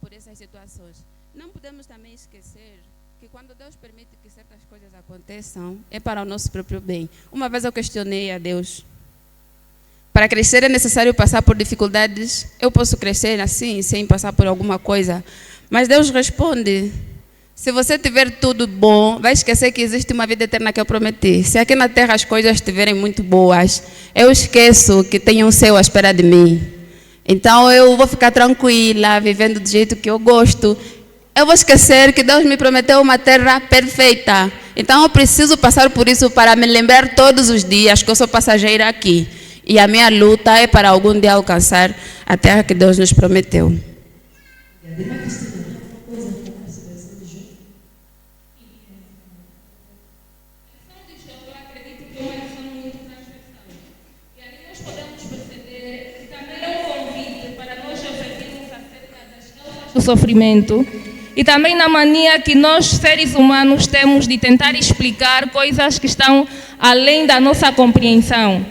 Por essas situações. Não podemos também esquecer que quando Deus permite que certas coisas aconteçam, é para o nosso próprio bem. Uma vez eu questionei a Deus. Para crescer é necessário passar por dificuldades. Eu posso crescer assim, sem passar por alguma coisa. Mas Deus responde: se você tiver tudo bom, vai esquecer que existe uma vida eterna que eu prometi. Se aqui na terra as coisas estiverem muito boas, eu esqueço que tem um céu à espera de mim. Então eu vou ficar tranquila, vivendo do jeito que eu gosto. Eu vou esquecer que Deus me prometeu uma terra perfeita. Então eu preciso passar por isso para me lembrar todos os dias que eu sou passageira aqui. E a minha luta é para algum dia alcançar a terra que Deus nos prometeu. Do sofrimento e também na mania que nós seres humanos temos de tentar explicar coisas que estão além da nossa compreensão.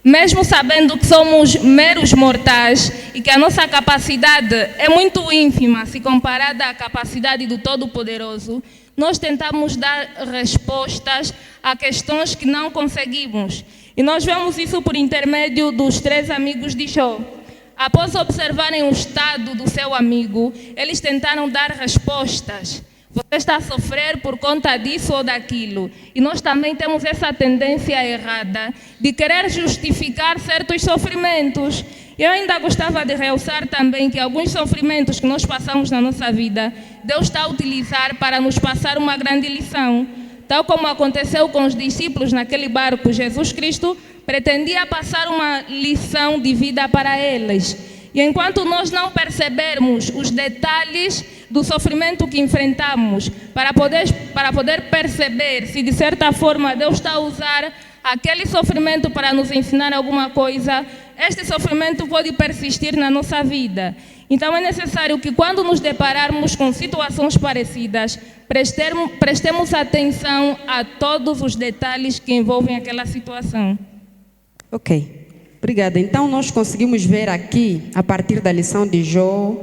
Mesmo sabendo que somos meros mortais e que a nossa capacidade é muito ínfima se comparada à capacidade do Todo-Poderoso, nós tentamos dar respostas a questões que não conseguimos. E nós vemos isso por intermédio dos 3 amigos de Jó. Após observarem o estado do seu amigo, eles tentaram dar respostas. Você está a sofrer por conta disso ou daquilo. E nós também temos essa tendência errada de querer justificar certos sofrimentos. Eu ainda gostava de realçar também que alguns sofrimentos que nós passamos na nossa vida, Deus está a utilizar para nos passar uma grande lição. Tal como aconteceu com os discípulos naquele barco, Jesus Cristo pretendia passar uma lição de vida para eles. E enquanto nós não percebermos os detalhes do sofrimento que enfrentamos, para poder perceber se de certa forma Deus está a usar aquele sofrimento para nos ensinar alguma coisa, este sofrimento pode persistir na nossa vida. Então é necessário que quando nos depararmos com situações parecidas, prestemos atenção a todos os detalhes que envolvem aquela situação. Ok, obrigada. Então nós conseguimos ver aqui, a partir da lição de Jó,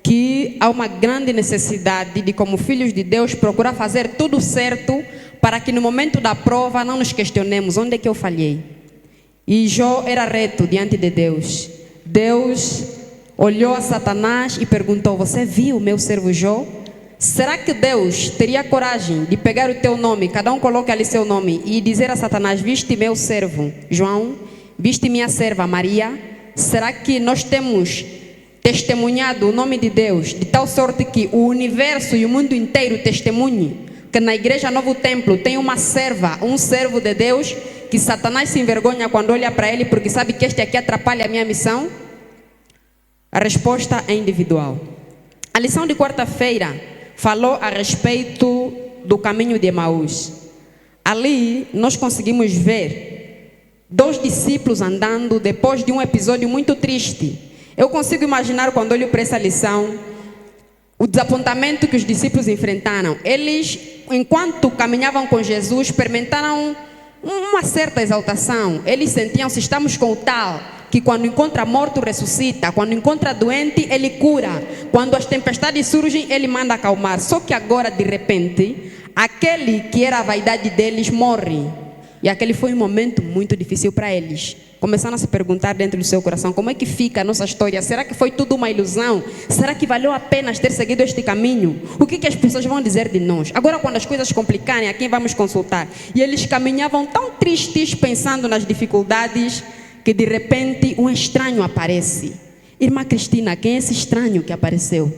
que há uma grande necessidade de, como filhos de Deus, procurar fazer tudo certo para que no momento da prova não nos questionemos onde é que eu falhei. E Jó era reto diante de Deus. Deus olhou a Satanás e perguntou: você viu o meu servo Jó? Será que Deus teria coragem de pegar o teu nome, cada um coloque ali seu nome, e dizer a Satanás: viste meu servo João, viste minha serva Maria? Será que nós temos testemunhado o nome de Deus de tal sorte que o universo e o mundo inteiro testemunhem que na igreja Novo Templo tem uma serva, um servo de Deus, que Satanás se envergonha quando olha para ele porque sabe que este aqui atrapalha a minha missão? A resposta é individual. A lição de quarta-feira falou a respeito do caminho de Emaús. Ali nós conseguimos ver 2 discípulos andando depois de um episódio muito triste. Eu consigo imaginar, quando olho para essa lição, o desapontamento que os discípulos enfrentaram. Eles, enquanto caminhavam com Jesus, experimentaram uma certa exaltação. Eles sentiam-se: estamos com o tal que quando encontra morto ressuscita, quando encontra doente ele cura, quando as tempestades surgem ele manda acalmar. Só que agora, de repente, aquele que era a vaidade deles morre. E aquele foi um momento muito difícil para eles. Começaram a se perguntar dentro do seu coração: como é que fica a nossa história? Será que foi tudo uma ilusão? Será que valeu a pena ter seguido este caminho? O que as pessoas vão dizer de nós? Agora, quando as coisas complicarem, a quem vamos consultar? E eles caminhavam tão tristes, pensando nas dificuldades, que de repente um estranho aparece. Irmã Cristina, quem é esse estranho que apareceu?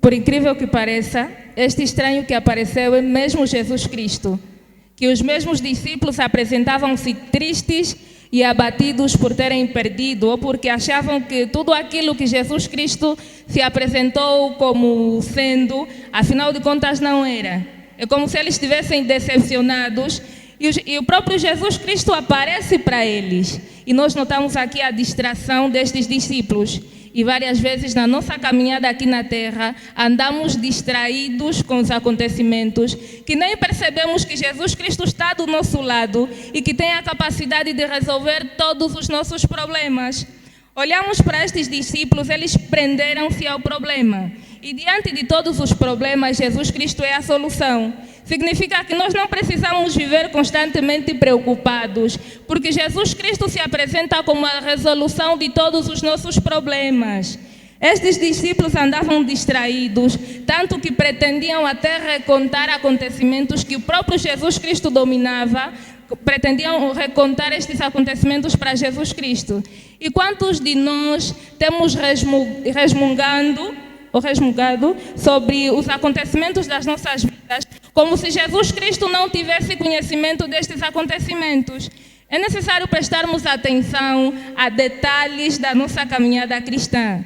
Por incrível que pareça, este estranho que apareceu é mesmo Jesus Cristo. que os mesmos discípulos apresentavam-se tristes e abatidos por terem perdido, ou porque achavam que tudo aquilo que Jesus Cristo se apresentou como sendo, afinal de contas não era. É como se eles estivessem decepcionados e o próprio Jesus Cristo aparece para eles. E nós notamos aqui a distração destes discípulos. E várias vezes na nossa caminhada aqui na Terra, andamos distraídos com os acontecimentos, que nem percebemos que Jesus Cristo está do nosso lado e que tem a capacidade de resolver todos os nossos problemas. Olhamos para estes discípulos, eles prenderam-se ao problema. E diante de todos os problemas, Jesus Cristo é a solução. Significa que nós não precisamos viver constantemente preocupados, porque Jesus Cristo se apresenta como a resolução de todos os nossos problemas. Estes discípulos andavam distraídos, tanto que pretendiam até recontar acontecimentos que o próprio Jesus Cristo dominava, pretendiam recontar estes acontecimentos para Jesus Cristo. E quantos de nós temos resmungado sobre os acontecimentos das nossas vidas, como se Jesus Cristo não tivesse conhecimento destes acontecimentos? É necessário prestarmos atenção a detalhes da nossa caminhada cristã.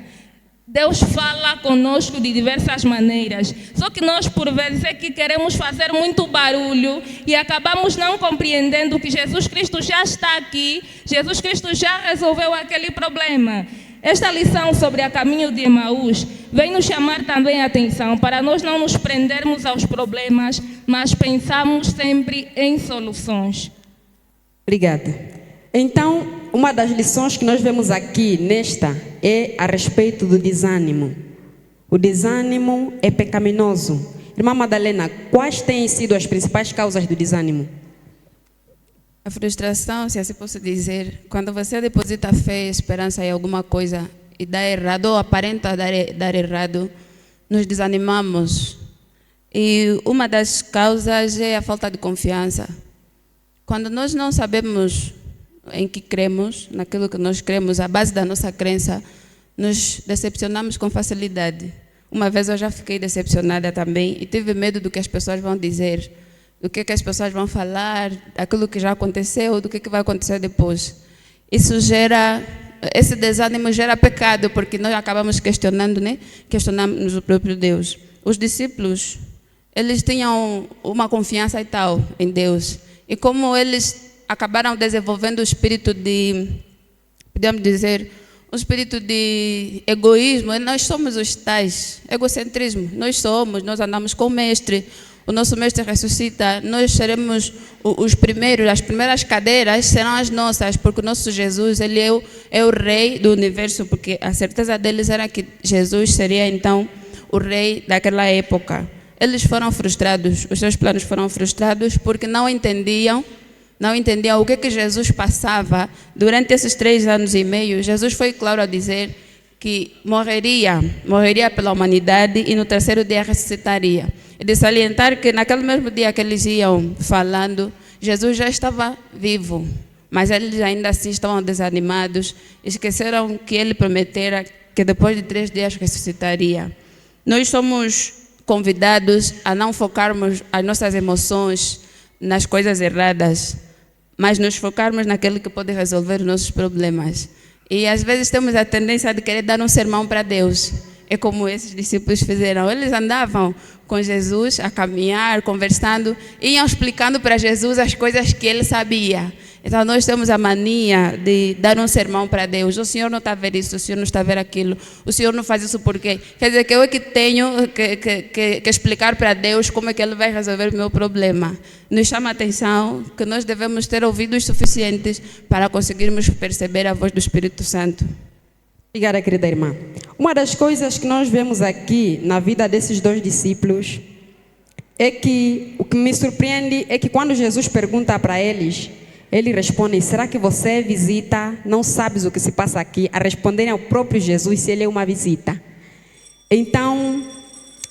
Deus fala conosco de diversas maneiras, só que nós por vezes é que queremos fazer muito barulho e acabamos não compreendendo que Jesus Cristo já está aqui, Jesus Cristo já resolveu aquele problema. Esta lição sobre o caminho de Emaús vem nos chamar também a atenção para nós não nos prendermos aos problemas, mas pensarmos sempre em soluções. Obrigada. Então, uma das lições que nós vemos aqui nesta é a respeito do desânimo. O desânimo é pecaminoso. Irmã Madalena, quais têm sido as principais causas do desânimo? A frustração, se assim posso dizer, quando você deposita fé e esperança em alguma coisa e dá errado ou aparenta dar errado, nos desanimamos. E uma das causas é a falta de confiança. Quando nós não sabemos em que cremos, naquilo que nós cremos, a base da nossa crença, nos decepcionamos com facilidade. Uma vez eu já fiquei decepcionada também e tive medo do que as pessoas vão dizer, do que as pessoas vão falar, daquilo que já aconteceu, do que vai acontecer depois. Esse desânimo gera pecado, porque nós acabamos questionando, né? Questionamos o próprio Deus. Os discípulos, eles tinham uma confiança e tal em Deus. E como eles acabaram desenvolvendo o espírito de, podemos dizer, um espírito de egoísmo, nós somos os tais, egocentrismo, nós andamos com o Mestre, o nosso Mestre ressuscita, nós seremos os primeiros, as primeiras cadeiras serão as nossas, porque o nosso Jesus, ele é o Rei do universo, porque a certeza deles era que Jesus seria então o Rei daquela época. Eles foram frustrados, os seus planos foram frustrados porque não entendiam o que Jesus passava durante esses 3 anos e meio. Jesus foi claro a dizer que morreria pela humanidade e no 3º dia ressuscitaria. E de salientar que naquele mesmo dia que eles iam falando, Jesus já estava vivo, mas eles ainda assim estavam desanimados, esqueceram que ele prometera que depois de 3 dias ressuscitaria. Nós somos convidados a não focarmos as nossas emoções nas coisas erradas, mas nos focarmos naquele que pode resolver os nossos problemas. E às vezes temos a tendência de querer dar um sermão para Deus. É como esses discípulos fizeram. Eles andavam com Jesus a caminhar, conversando, iam explicando para Jesus as coisas que ele sabia. Então nós temos a mania de dar um sermão para Deus. O Senhor não está a ver isso, o Senhor não está a ver aquilo, o Senhor não faz isso por quê? Quer dizer que eu é que tenho que explicar para Deus como é que Ele vai resolver o meu problema. Nos chama a atenção que nós devemos ter ouvidos suficientes para conseguirmos perceber a voz do Espírito Santo. Obrigada, querida irmã. Uma das coisas que nós vemos aqui na vida desses 2 discípulos é que o que me surpreende é que quando Jesus pergunta para eles, ele responde: será que você é visita? Não sabes o que se passa aqui? A responderem ao próprio Jesus se ele é uma visita. Então,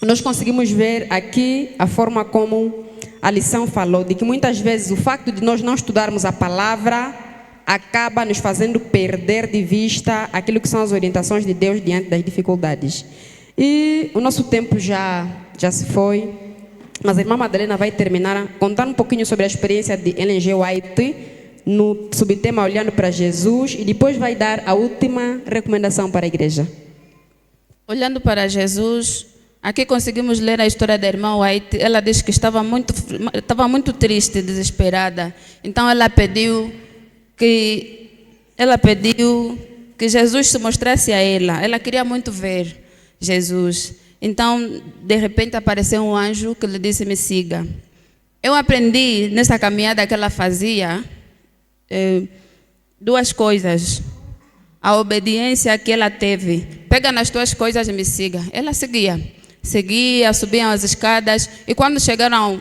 nós conseguimos ver aqui a forma como a lição falou, de que muitas vezes o facto de nós não estudarmos a palavra acaba nos fazendo perder de vista aquilo que são as orientações de Deus diante das dificuldades. E o nosso tempo já se foi. mas a irmã Madalena vai terminar contando um pouquinho sobre a experiência de Ellen G. White no subtema Olhando para Jesus, e depois vai dar a última recomendação para a igreja. Olhando para Jesus, aqui conseguimos ler a história da irmã White. Ela diz que estava muito triste, desesperada. Então ela pediu que Jesus se mostrasse a ela. Ela queria muito ver Jesus. Então, de repente, apareceu um anjo que lhe disse: me siga. Eu aprendi nessa caminhada que ela fazia duas coisas. A obediência que ela teve. Pega nas tuas coisas e me siga. Ela seguia, subiam as escadas, e quando chegaram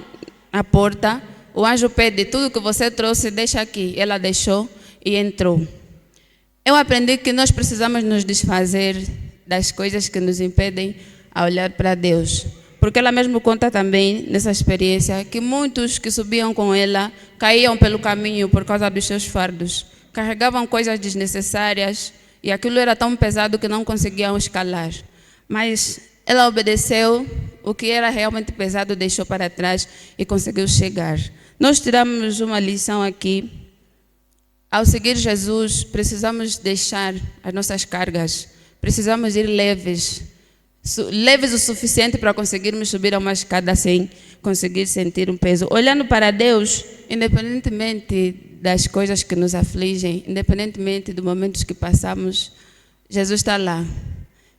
à porta, o anjo pede: tudo que você trouxe, deixa aqui. Ela deixou e entrou. Eu aprendi que nós precisamos nos desfazer das coisas que nos impedem a olhar para Deus. Porque ela mesmo conta também, nessa experiência, que muitos que subiam com ela caíam pelo caminho por causa dos seus fardos. Carregavam coisas desnecessárias e aquilo era tão pesado que não conseguiam escalar. Mas ela obedeceu, o que era realmente pesado deixou para trás e conseguiu chegar. Nós tiramos uma lição aqui. Ao seguir Jesus, precisamos deixar as nossas cargas. Precisamos ir leves o suficiente para conseguirmos subir a uma escada sem conseguir sentir um peso. Olhando para Deus, independentemente das coisas que nos afligem, independentemente dos momentos que passamos, Jesus está lá.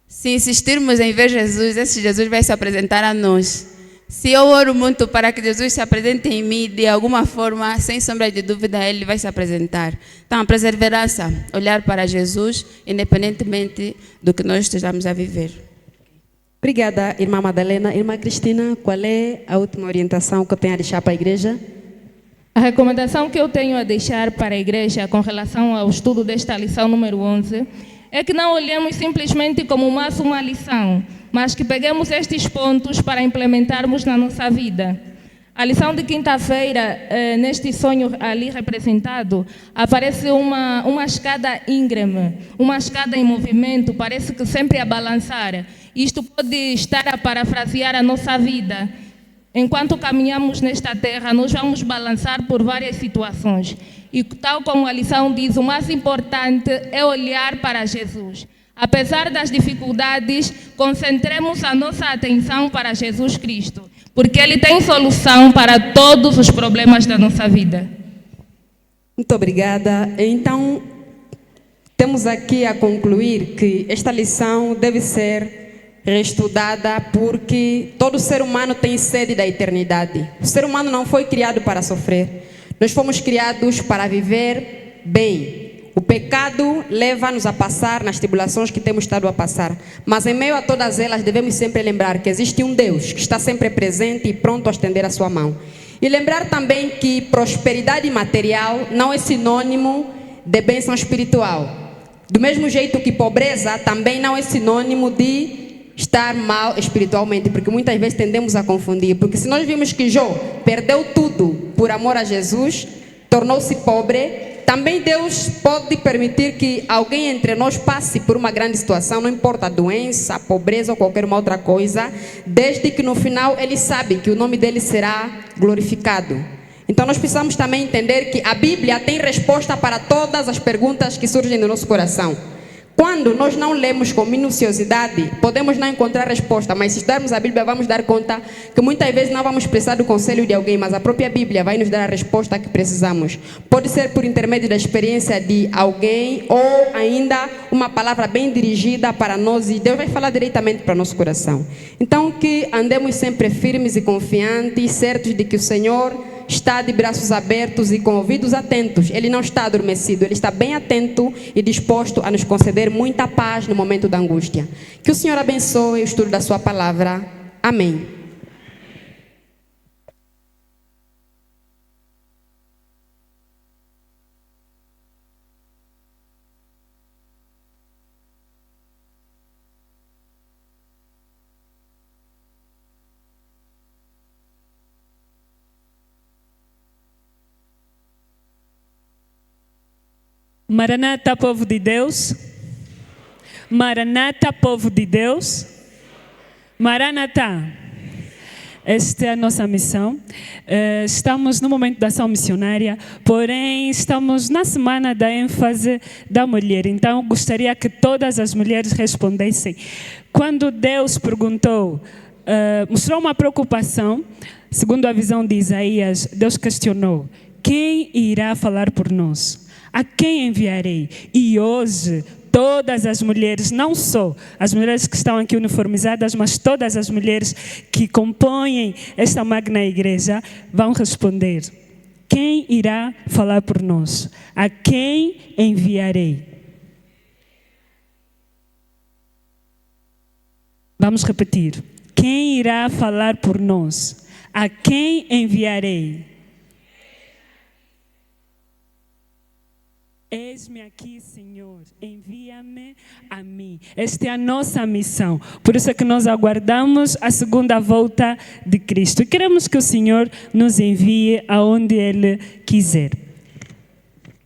Se insistirmos em ver Jesus, esse Jesus vai se apresentar a nós. Se eu oro muito para que Jesus se apresente em mim, de alguma forma, sem sombra de dúvida, Ele vai se apresentar. Então, a perseverança, olhar para Jesus, independentemente do que nós estejamos a viver. Obrigada, irmã Madalena. Irmã Cristina, qual é a última orientação que eu tenho a deixar para a igreja? A recomendação que eu tenho a deixar para a igreja com relação ao estudo desta lição número 11 é que não olhemos simplesmente como mais uma lição, mas que peguemos estes pontos para implementarmos na nossa vida. A lição de quinta-feira, neste sonho ali representado, aparece uma escada íngreme, uma escada em movimento, parece que sempre a balançar. Isto pode estar a parafrasear a nossa vida. Enquanto caminhamos nesta terra, nós vamos balançar por várias situações. E tal como a lição diz, o mais importante é olhar para Jesus. Apesar das dificuldades, concentremos a nossa atenção para Jesus Cristo, porque Ele tem solução para todos os problemas da nossa vida. Muito obrigada. Então, temos aqui a concluir que esta lição deve ser reestudada, porque todo ser humano tem sede da eternidade. O ser humano não foi criado para sofrer. Nós fomos criados para viver bem. O pecado leva-nos a passar nas tribulações que temos estado a passar. Mas em meio a todas elas, devemos sempre lembrar que existe um Deus que está sempre presente e pronto a estender a sua mão. E lembrar também que prosperidade material não é sinônimo de bênção espiritual. Do mesmo jeito que pobreza também não é sinônimo de estar mal espiritualmente, porque muitas vezes tendemos a confundir. Porque se nós vimos que Jó perdeu tudo por amor a Jesus, tornou-se pobre, também Deus pode permitir que alguém entre nós passe por uma grande situação, não importa a doença, a pobreza ou qualquer uma outra coisa, desde que no final ele sabe que o nome dele será glorificado. Então nós precisamos também entender que a Bíblia tem resposta para todas as perguntas que surgem no nosso coração. Quando nós não lemos com minuciosidade, podemos não encontrar resposta, mas se estudarmos a Bíblia, vamos dar conta que muitas vezes não vamos precisar do conselho de alguém, mas a própria Bíblia vai nos dar a resposta que precisamos. Pode ser por intermédio da experiência de alguém ou ainda uma palavra bem dirigida para nós, e Deus vai falar diretamente para o nosso coração. Então, que andemos sempre firmes e confiantes, certos de que o Senhor está de braços abertos e com ouvidos atentos. Ele não está adormecido, Ele está bem atento e disposto a nos conceder muita paz no momento da angústia. Que o Senhor abençoe o estudo da sua palavra. Amém. Maranata, povo de Deus. Maranata, povo de Deus. Maranata. Esta é a nossa missão. Estamos no momento da ação missionária, porém estamos na semana da ênfase da mulher. Então, gostaria que todas as mulheres respondessem. Quando Deus perguntou, mostrou uma preocupação, segundo a visão de Isaías, Deus questionou: quem irá falar por nós? A quem enviarei? E hoje, todas as mulheres, não só as mulheres que estão aqui uniformizadas, mas todas as mulheres que compõem esta magna igreja, vão responder: quem irá falar por nós? A quem enviarei? Vamos repetir. Quem irá falar por nós? A quem enviarei? Eis-me aqui, Senhor, envia-me a mim. Esta é a nossa missão. Por isso é que nós aguardamos a segunda volta de Cristo. E queremos que o Senhor nos envie aonde Ele quiser.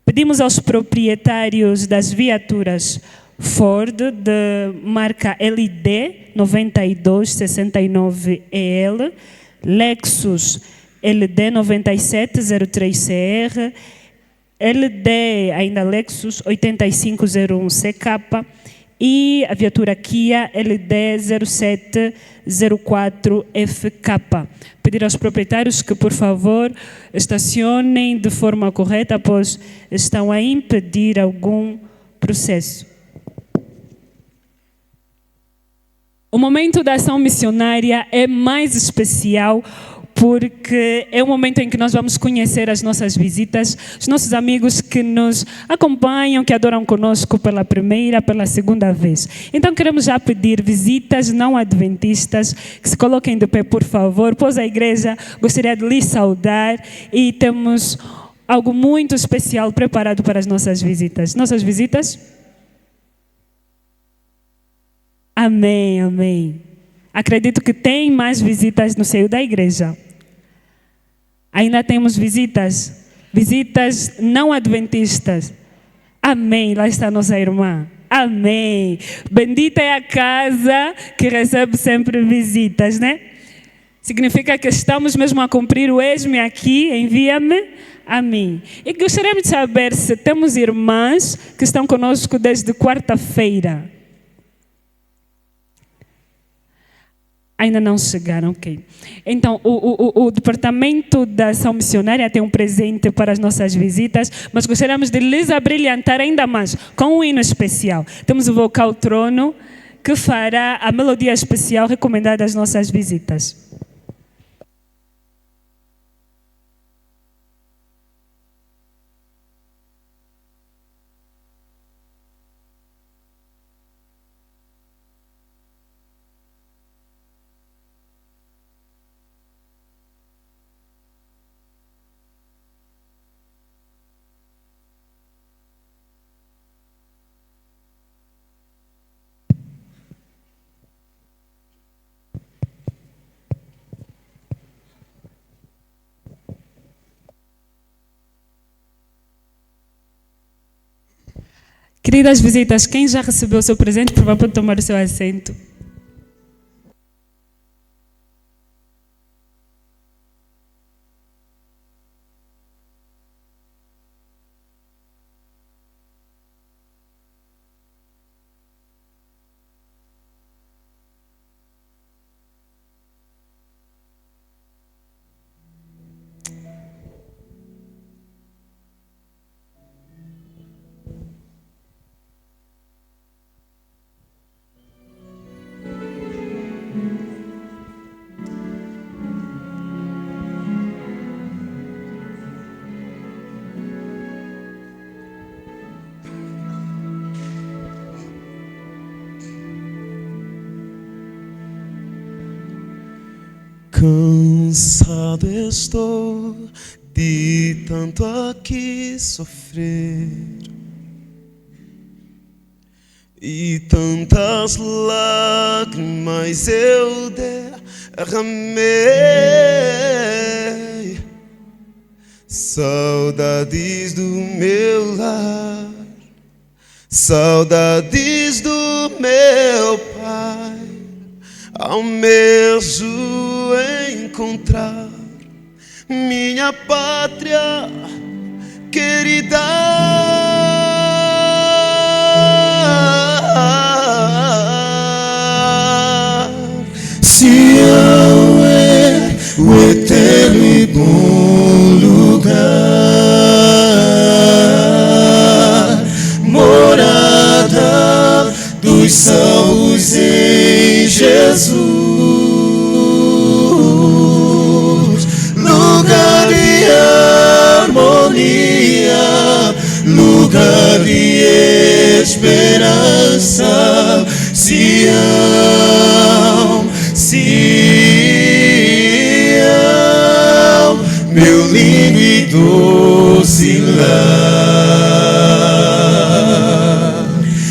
Pedimos aos proprietários das viaturas Ford de marca LD 9269EL, Lexus LD 9703CR, LD, ainda Lexus 8501CK e a viatura Kia LD 0704FK. Pedir aos proprietários que, por favor, estacionem de forma correta, pois estão a impedir algum processo. O momento da ação missionária é mais especial porque é o momento em que nós vamos conhecer as nossas visitas, os nossos amigos que nos acompanham, que adoram conosco pela primeira, pela segunda vez. Então queremos já pedir visitas não adventistas, que se coloquem de pé, por favor, pois a igreja gostaria de lhes saudar e temos algo muito especial preparado para as nossas visitas. Nossas visitas? Amém, amém. Acredito que tem mais visitas no seio da igreja. Ainda temos visitas não adventistas. Amém, lá está a nossa irmã. Amém. Bendita é a casa que recebe sempre visitas, né? Significa que estamos mesmo a cumprir o eis-me aqui, envia-me a mim. E gostaríamos de saber se temos irmãs que estão conosco desde quarta-feira. Ainda não chegaram, ok. Então, o Departamento da Ação Missionária tem um presente para as nossas visitas, mas gostaríamos de lhes abrilhantar ainda mais com um hino especial. Temos o vocal Trono, que fará a melodia especial recomendada às nossas visitas. Queridas visitas, quem já recebeu o seu presente, por favor, pode tomar o seu assento. Cansado estou de tanto aqui sofrer e tantas lágrimas eu derramei. Saudades do meu lar, saudades do meu pai. Almejo encontrar minha pátria querida. Sião é o eterno e bom lugar, morada dos salvos em Jesus, lugar de harmonia, lugar de esperança. Sião, Sião, meu lindo e doce lar.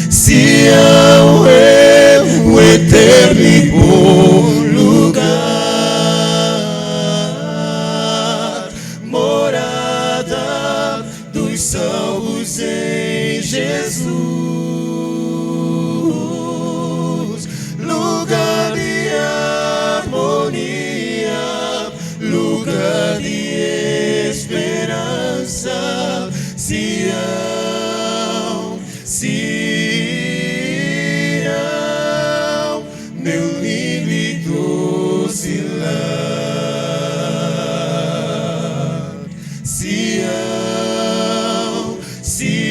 Sião é o eterno e bom lugar, morada dos salvos em Jesus, lugar de harmonia, lugar de esperança. Sião, Sião, meu lindo e doce lar. Sião, Sião,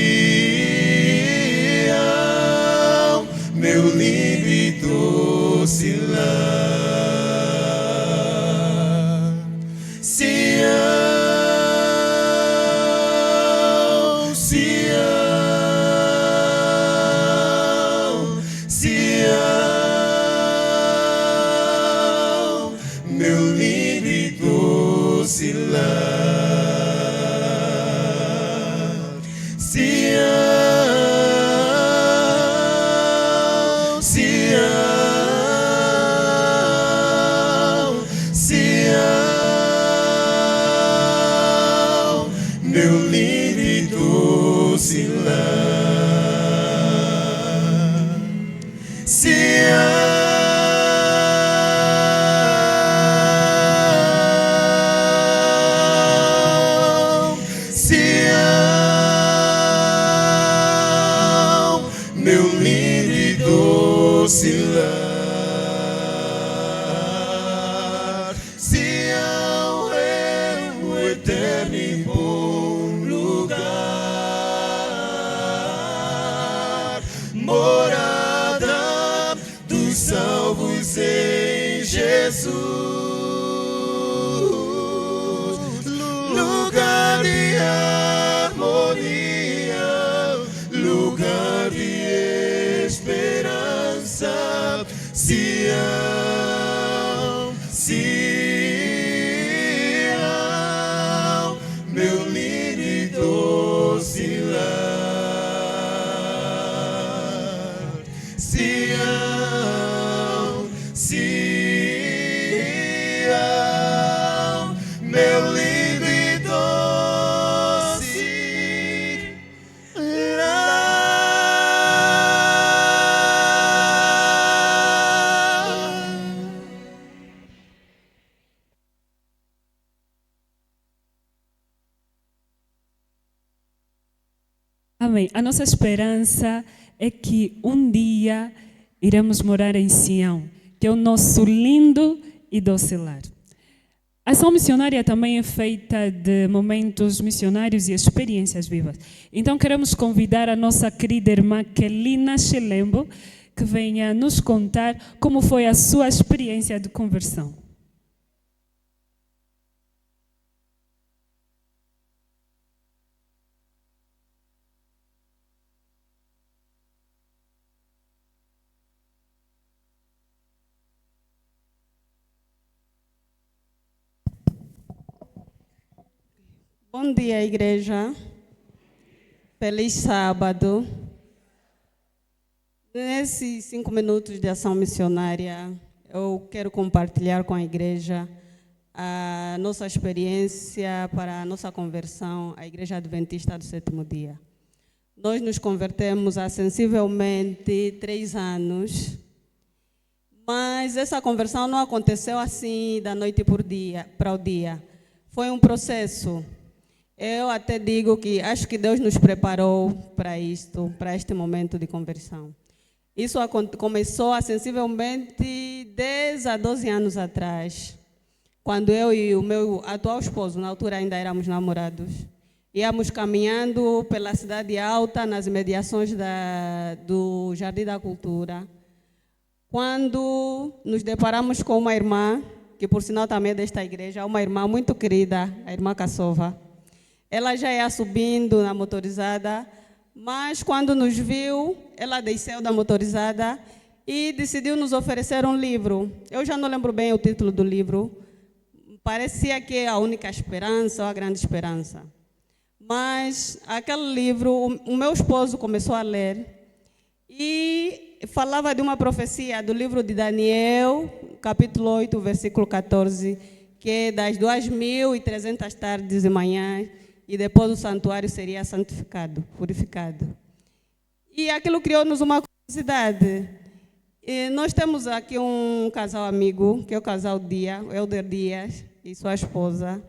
meu lindo e doce lar. Sião, Sião, Sião, meu lindo e doce lar. Sião, Sião, Sião, meu lindo e doce lar. Sião, Sião, meu lindo e doce lar. Sião é o eterno e bom lugar, morada dos salvos em Jesus, lugar de harmonia, lugar de esperança. Sião, Sião, meu lindo e doce lar. Sião, Sião, meu lindo e doce lar. Amém. A nossa esperança é que um dia iremos morar em Sião, que é o nosso lindo e doce lar. A ação missionária também é feita de momentos missionários e experiências vivas. Então queremos convidar a nossa querida irmã Kelina Chelembo, que venha nos contar como foi a sua experiência de conversão. Bom dia, igreja. Feliz sábado. Nesses 5 minutos de ação missionária, eu quero compartilhar com a igreja a nossa experiência para a nossa conversão à Igreja Adventista do Sétimo Dia. Nós nos convertemos há sensivelmente 3 anos, Mas essa conversão não aconteceu assim da noite para o dia. Foi um processo. Eu até digo que acho que Deus nos preparou para isto, para este momento de conversão. Isso começou há sensivelmente 10 a 12 anos atrás, quando eu e o meu atual esposo, na altura ainda éramos namorados, íamos caminhando pela Cidade Alta, nas imediações do Jardim da Cultura, quando nos deparamos com uma irmã, que por sinal também é desta igreja, uma irmã muito querida, a irmã Cassova. Ela já ia subindo na motorizada, mas quando nos viu, ela desceu da motorizada e decidiu nos oferecer um livro. Eu já não lembro bem o título do livro. Parecia que é A Única Esperança ou A Grande Esperança. Mas aquele livro, o meu esposo começou a ler e falava de uma profecia do livro de Daniel, capítulo 8, versículo 14, que é das 2.300 tardes e manhãs, e depois o santuário seria santificado, purificado. E aquilo criou-nos uma curiosidade. E nós temos aqui um casal amigo, que é o casal Dia, o Helder Dias e sua esposa.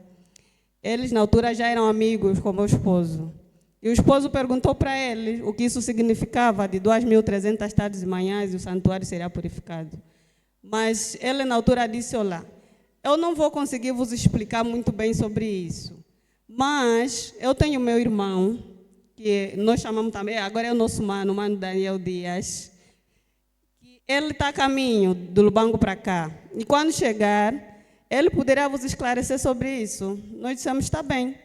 Eles, na altura, já eram amigos com o meu esposo. E o esposo perguntou para ele o que isso significava, de 2.300 tardes e manhãs e o santuário seria purificado. Mas ele, na altura, disse, olá, eu não vou conseguir vos explicar muito bem sobre isso. Mas eu tenho meu irmão, que nós chamamos também, agora é o nosso mano, o mano Daniel Dias. Ele está a caminho do Lubango para cá. E quando chegar, ele poderá vos esclarecer sobre isso. Nós dissemos, está bem.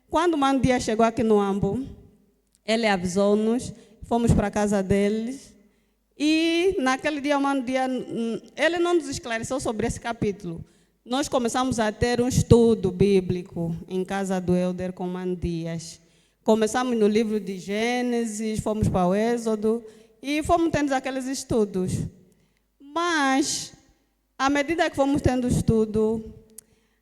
Quando o mano Dias chegou aqui no Ambo, ele avisou-nos, fomos para a casa deles. E naquele dia, o mano Dias, ele não nos esclareceu sobre esse capítulo. Nós começamos a ter um estudo bíblico em casa do Helder com o mano Dias. Começamos no livro de Gênesis, fomos para o Êxodo e fomos tendo aqueles estudos. Mas, à medida que fomos tendo estudo,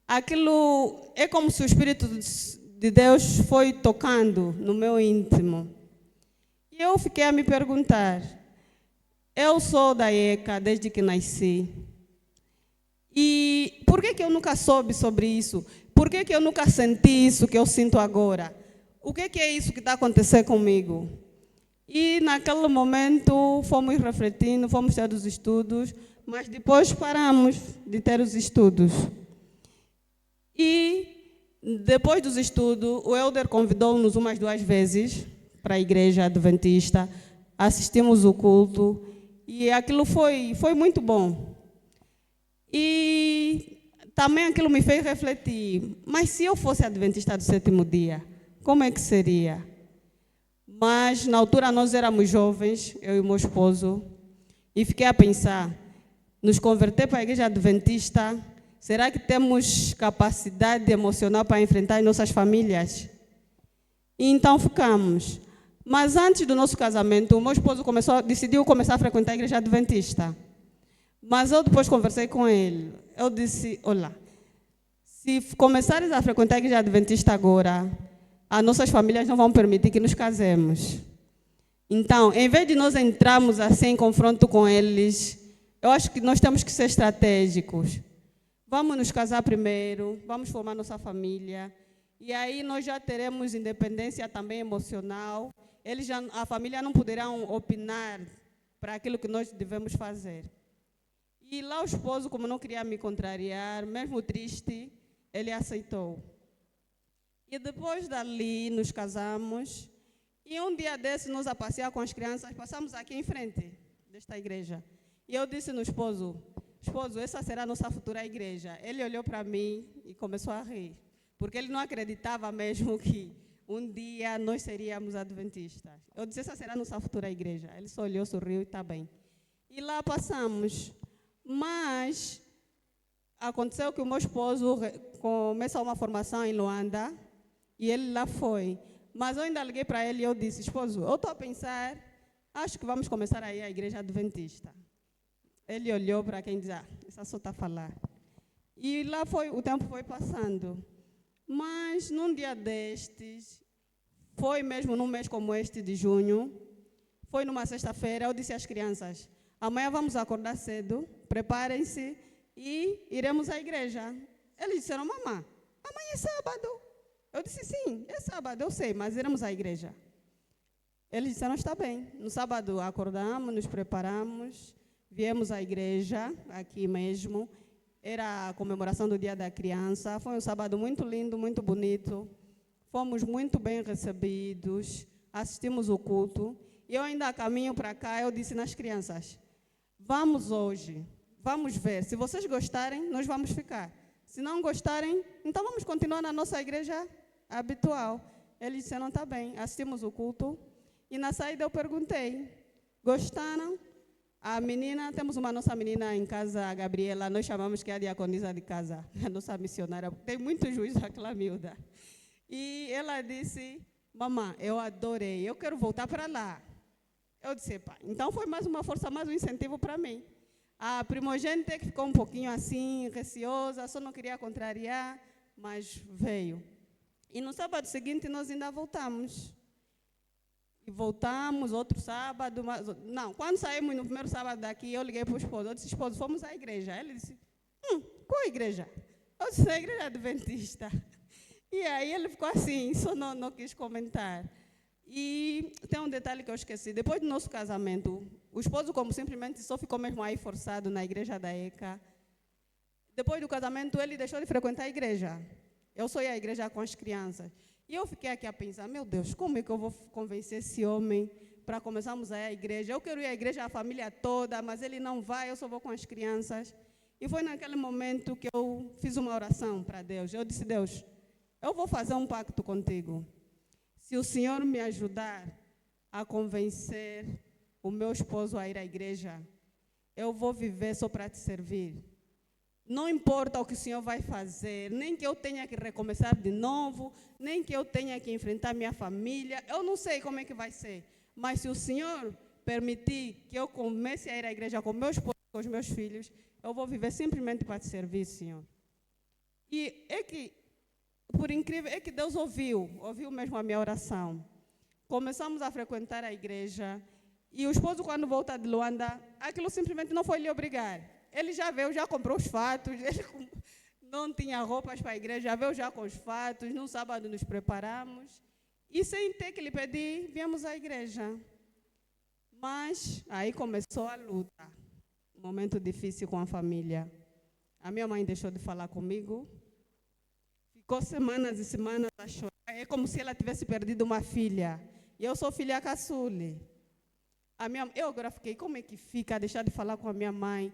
aquilo é como se o Espírito de Deus foi tocando no meu íntimo. E eu fiquei a me perguntar, eu sou da ECA desde que nasci. E por que eu nunca soube sobre isso? Por que eu nunca senti isso que eu sinto agora? O que é isso que está acontecendo comigo? E naquele momento fomos refletindo, fomos ter os estudos, mas depois paramos de ter os estudos. E depois dos estudos, o Helder convidou-nos umas 2 vezes para a igreja adventista, assistimos o culto e aquilo foi muito bom. E também aquilo me fez refletir, mas se eu fosse adventista do 7º dia, como é que seria? Mas na altura nós éramos jovens, eu e o meu esposo, e fiquei a pensar, nos converter para a igreja adventista, será que temos capacidade emocional para enfrentar as nossas famílias? E então ficamos. Mas antes do nosso casamento, o meu esposo decidiu começar a frequentar a igreja adventista. Mas eu depois conversei com ele. Eu disse, olá, se começares a frequentar a igreja adventista agora, as nossas famílias não vão permitir que nos casemos. Então, em vez de nós entrarmos assim em confronto com eles, eu acho que nós temos que ser estratégicos. Vamos nos casar primeiro, vamos formar nossa família, e aí nós já teremos independência também emocional. A família não poderão opinar para aquilo que nós devemos fazer. E lá o esposo, como não queria me contrariar, mesmo triste, ele aceitou. E depois dali nos casamos, e um dia desse nós a passear com as crianças, passamos aqui em frente desta igreja. E eu disse no esposo, essa será a nossa futura igreja. Ele olhou para mim e começou a rir, porque ele não acreditava mesmo que um dia nós seríamos adventistas. Eu disse, essa será a nossa futura igreja. Ele só olhou, sorriu e está bem. E lá passamos. Mas aconteceu que o meu esposo começou uma formação em Luanda e ele lá foi. Mas eu ainda liguei para ele e eu disse, esposo, eu estou a pensar, acho que vamos começar aí a igreja adventista. Ele olhou para quem diz, essa só está a falar. E lá o tempo foi passando. Mas num dia destes, foi mesmo num mês como este de junho, foi numa sexta-feira, eu disse às crianças, amanhã vamos acordar cedo, preparem-se e iremos à igreja. Eles disseram, mamãe, amanhã é sábado. Eu disse, sim, é sábado, eu sei, mas iremos à igreja. Eles disseram, está bem. No sábado acordamos, nos preparamos, viemos à igreja, aqui mesmo. Era a comemoração do Dia da Criança. Foi um sábado muito lindo, muito bonito. Fomos muito bem recebidos, assistimos o culto. E eu ainda a caminho para cá, eu disse nas crianças, vamos hoje, vamos ver. Se vocês gostarem, nós vamos ficar. Se não gostarem, então vamos continuar na nossa igreja habitual. Eles disseram, está bem. Assistimos o culto. E na saída eu perguntei, gostaram? A menina, temos uma nossa menina em casa, a Gabriela, nós chamamos que é a diaconisa de casa, a nossa missionária. Tem muito juízo aquela miúda. E ela disse, mamãe, eu adorei, eu quero voltar para lá. Eu disse, pai, então foi mais uma força, mais um incentivo para mim. A primogênita que ficou um pouquinho assim, receosa, só não queria contrariar, mas veio. E no sábado seguinte nós ainda voltamos. E voltamos outro sábado, não, quando saímos no primeiro sábado daqui, eu liguei para o esposo, eu disse, esposo, fomos à igreja. Ele disse, qual igreja? Eu disse, a igreja adventista. E aí ele ficou assim, só não quis comentar. E tem um detalhe que eu esqueci. Depois do nosso casamento, o esposo, como simplesmente só ficou mesmo aí forçado na igreja da ECA. Depois do casamento, ele deixou de frequentar a igreja. Eu só ia à igreja com as crianças. E eu fiquei aqui a pensar, meu Deus, como é que eu vou convencer esse homem para começarmos a ir à igreja? Eu quero ir à igreja, a família toda, mas ele não vai, eu só vou com as crianças. E foi naquele momento que eu fiz uma oração para Deus. Eu disse, Deus, eu vou fazer um pacto contigo. Se o Senhor me ajudar a convencer o meu esposo a ir à igreja, eu vou viver só para te servir. Não importa o que o Senhor vai fazer, nem que eu tenha que recomeçar de novo, nem que eu tenha que enfrentar minha família, eu não sei como é que vai ser. Mas se o Senhor permitir que eu comece a ir à igreja com meu esposo, com os meus filhos, eu vou viver simplesmente para te servir, Senhor. E é que, por incrível, é que Deus ouviu mesmo a minha oração. Começamos a frequentar a igreja e o esposo, quando volta de Luanda, aquilo simplesmente não foi lhe obrigar. Ele já veio, já comprou os fatos, ele não tinha roupas para a igreja, já veio já com os fatos, no sábado nos preparamos e sem ter que lhe pedir, viemos à igreja. Mas aí começou a luta, um momento difícil com a família. A minha mãe deixou de falar comigo, ficou semanas e semanas a chorar, é como se ela tivesse perdido uma filha. E eu sou filha caçule. Eu agora fiquei, como é que fica deixar de falar com a minha mãe?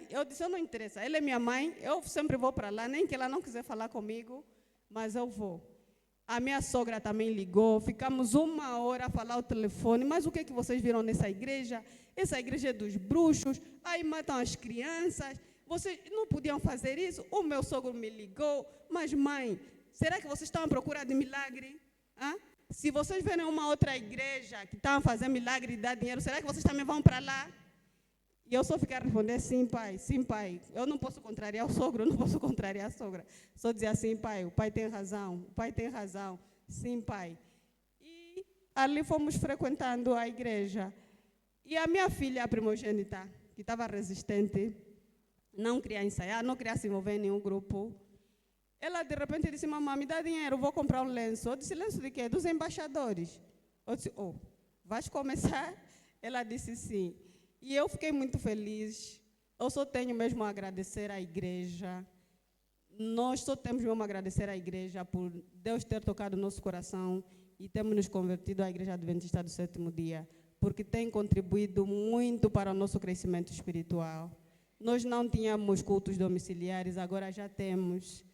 Eu disse, não interessa, ela é minha mãe, eu sempre vou para lá, nem que ela não quiser falar comigo, mas eu vou. A minha sogra também ligou, ficamos 1 hora a falar ao telefone, mas o que é que vocês viram nessa igreja? Essa igreja é dos bruxos, aí matam as crianças, vocês não podiam fazer isso? O meu sogro me ligou, mas mãe, será que vocês estão à procura de milagre? Se vocês verem uma outra igreja que está a fazer milagre e dar dinheiro, será que vocês também vão para lá? E eu só fiquei a responder, sim, pai, sim, pai. Eu não posso contrariar o sogro, eu não posso contrariar a sogra. Só dizer assim, pai, o pai tem razão, o pai tem razão. Sim, pai. E ali fomos frequentando a igreja. E a minha filha, a primogênita, que estava resistente, não queria ensaiar, não queria se envolver em nenhum grupo. Ela, de repente, disse, mamãe, me dá dinheiro, vou comprar um lenço. Eu disse, lenço de quê? Dos embaixadores. Eu disse, vais começar? Ela disse, sim. E eu fiquei muito feliz. Eu só tenho mesmo a agradecer à igreja. Nós só temos mesmo a agradecer à igreja por Deus ter tocado o nosso coração e termos nos convertido à Igreja Adventista do Sétimo Dia, porque tem contribuído muito para o nosso crescimento espiritual. Nós não tínhamos cultos domiciliares, agora já temos.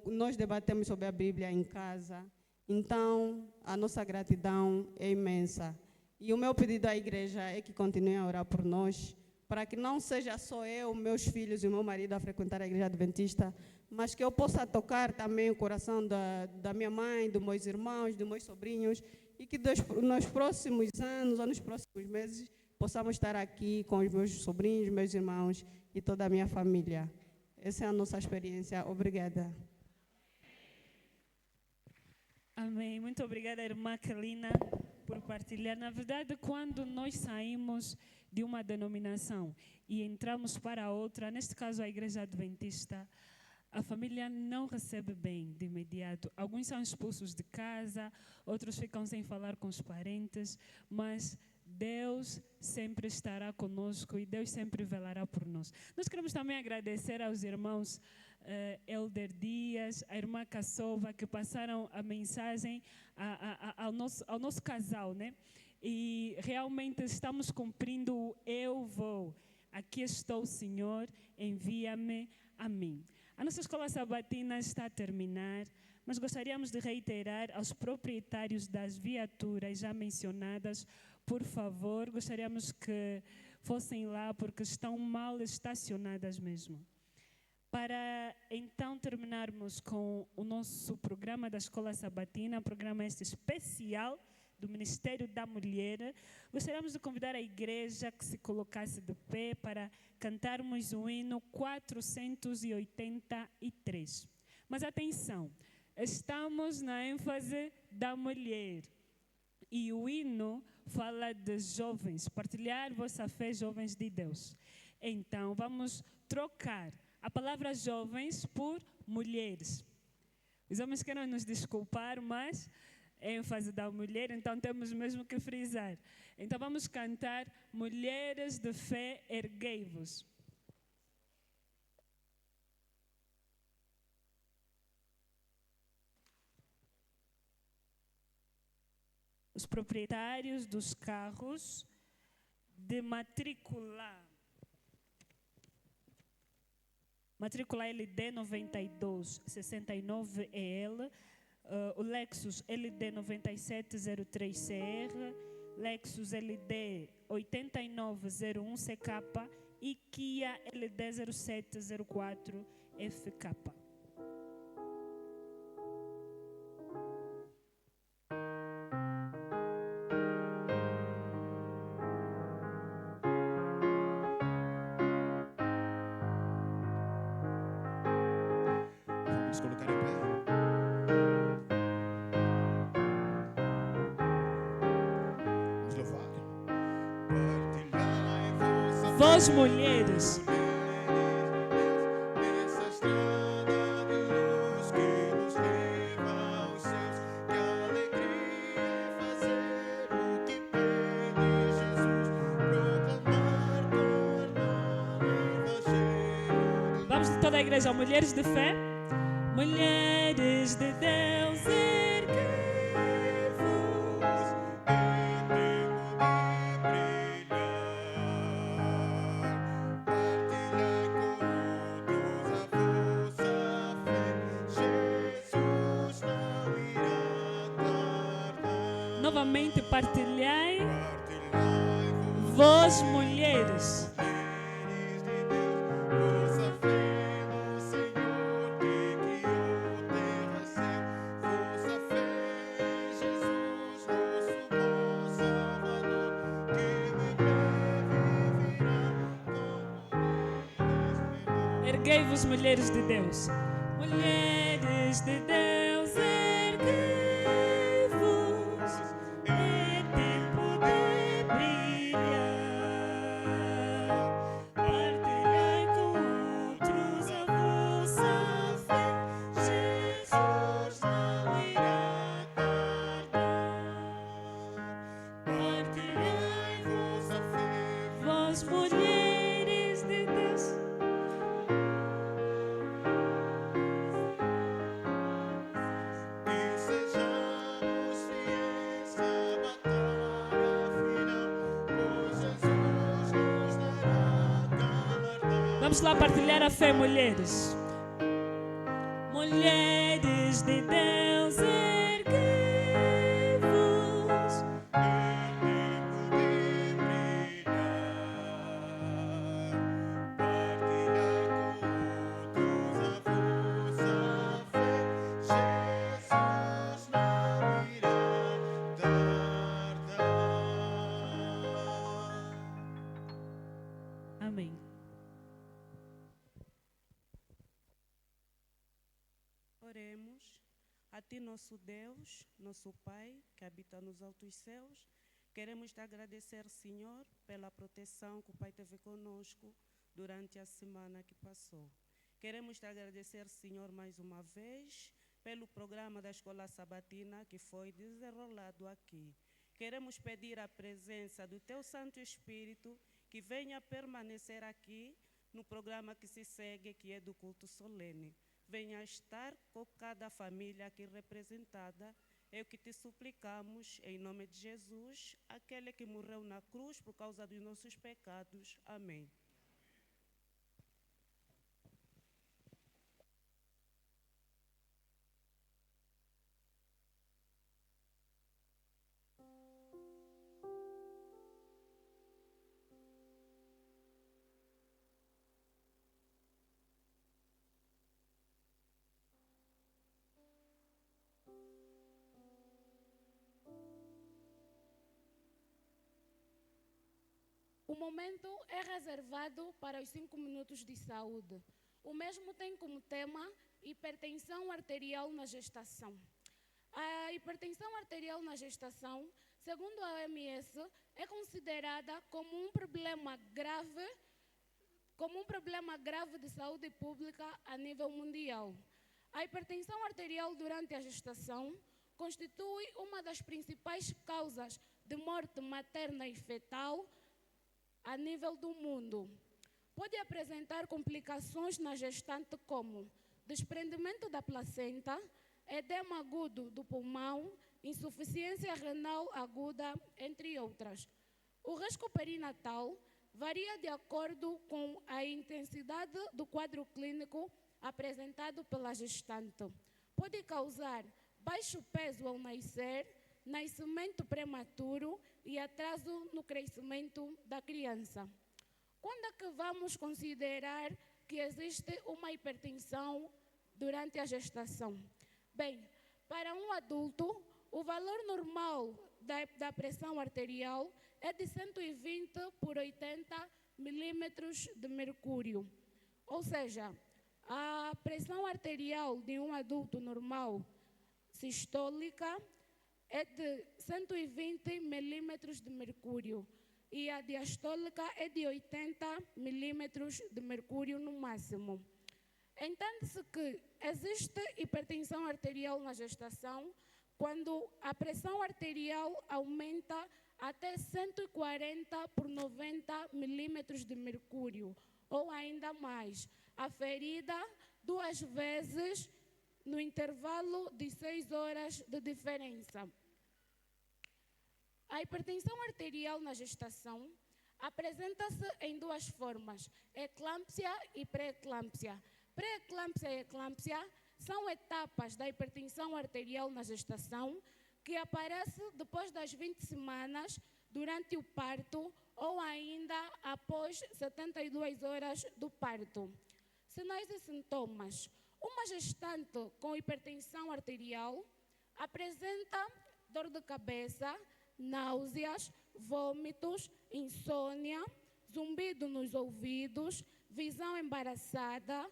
Nós debatemos sobre a Bíblia em casa. Então, a nossa gratidão é imensa. E o meu pedido à igreja é que continuem a orar por nós, para que não seja só eu, meus filhos e o meu marido a frequentar a igreja adventista, mas que eu possa tocar também o coração da minha mãe, dos meus irmãos, dos meus sobrinhos, e que nos próximos anos ou nos próximos meses possamos estar aqui com os meus sobrinhos, meus irmãos e toda a minha família. Essa é a nossa experiência. Obrigada. Amém. Muito obrigada, irmã Kelina. por partilhar. Na verdade, quando nós saímos de uma denominação e entramos para outra, neste caso a Igreja Adventista, a família não recebe bem de imediato. Alguns são expulsos de casa, outros ficam sem falar com os parentes, mas Deus sempre estará conosco e Deus sempre velará por nós. Nós queremos também agradecer aos irmãos Elder Dias, a irmã Cassova, que passaram a mensagem ao nosso casal, né? E realmente estamos cumprindo o eu vou. Aqui estou, Senhor, envia-me a mim. A nossa escola sabatina está a terminar, mas gostaríamos de reiterar aos proprietários das viaturas já mencionadas, por favor, gostaríamos que fossem lá porque estão mal estacionadas mesmo. Para então terminarmos com o nosso programa da Escola Sabatina, programa este especial do Ministério da Mulher, gostaríamos de convidar a igreja que se colocasse de pé para cantarmos o hino 483. Mas atenção, estamos na ênfase da mulher. E o hino fala de jovens, partilhar vossa fé, jovens de Deus. Então, vamos trocar a palavra jovens por mulheres. Os homens querem nos desculpar, mas ênfase da mulher, então temos mesmo que frisar. Então vamos cantar Mulheres de Fé, erguei-vos. Os proprietários dos carros de matrícula LD 9269EL, o Lexus LD 9703CR, Lexus LD 8901CK e Kia LD 0704FK. Vamos colocar em pé. Vós mulheres, nessa estrada de luz que nos leva aos céus, que alegria é fazer o que pede Jesus, proclamar tornar o evangelho. vamos de toda a igreja, mulheres de fé, mulheres de Deus, erguei-vos. É tempo de brilhar, partilhai com outros a vossa fé, Jesus não irá tardar. Novamente partilhai, Partilhai vós mulheres. mulheres de Deus, vossa fé no Senhor que criou terra e céu, vossa fé em Jesus, nosso bom Salvador, que de breve virá com poder. Erguei-vos, mulheres de Deus. Mulheres de Deus, erguei-vos. É tempo de brilhar. Partilhai com outros a vossa fé. Jesus não irá tardar. Partilhai Vossa fé, vós, mulheres de Deus. e sejamos fiéis à batalha final, pois Jesus nos dará galardão. Vamos lá partilhar a fé, mulheres. Mulheres de Deus, erguei-vos. É tempo de brilhar, partilhai com outros a vossa fé, Jesus não irá tardar. Amém. Oremos. A Ti, nosso Deus, nosso Pai, que habita nos altos céus, queremos te agradecer, Senhor, pela proteção que o Pai teve conosco durante a semana que passou. Queremos te agradecer, Senhor, mais uma vez, pelo programa da Escola Sabatina que foi desenrolado aqui. Queremos pedir a presença do Teu Santo Espírito que venha permanecer aqui no programa que se segue, que é do culto solene. Venha estar com cada família aqui representada. É o que te suplicamos, em nome de Jesus, aquele que morreu na cruz por causa dos nossos pecados. Amém. O momento é reservado para os 5 minutos de saúde. O mesmo tem como tema hipertensão arterial na gestação. A hipertensão arterial na gestação, segundo a OMS, é considerada como um problema grave de saúde pública a nível mundial. A hipertensão arterial durante a gestação constitui uma das principais causas de morte materna e fetal a nível do mundo. Pode apresentar complicações na gestante como desprendimento da placenta, edema agudo do pulmão, insuficiência renal aguda, entre outras. O risco perinatal varia de acordo com a intensidade do quadro clínico apresentado pela gestante. Pode causar baixo peso ao nascer, nascimento prematuro e atraso no crescimento da criança. Quando é que vamos considerar que existe uma hipertensão durante a gestação? Bem, para um adulto, o valor normal da pressão arterial é de 120 por 80 milímetros de mercúrio. Ou seja, a pressão arterial de um adulto normal sistólica é de 120 milímetros de mercúrio e a diastólica é de 80 milímetros de mercúrio no máximo. Entende-se que existe hipertensão arterial na gestação quando a pressão arterial aumenta até 140 por 90 milímetros de mercúrio, ou ainda mais, aferida 2 vezes no intervalo de 6 horas de diferença. A hipertensão arterial na gestação apresenta-se em 2 formas, eclâmpsia e pré-eclâmpsia. Pré-eclâmpsia e eclâmpsia são etapas da hipertensão arterial na gestação que aparece depois das 20 semanas, durante o parto ou ainda após 72 horas do parto. Sinais e sintomas. Uma gestante com hipertensão arterial apresenta dor de cabeça, náuseas, vômitos, insônia, zumbido nos ouvidos, visão embaraçada.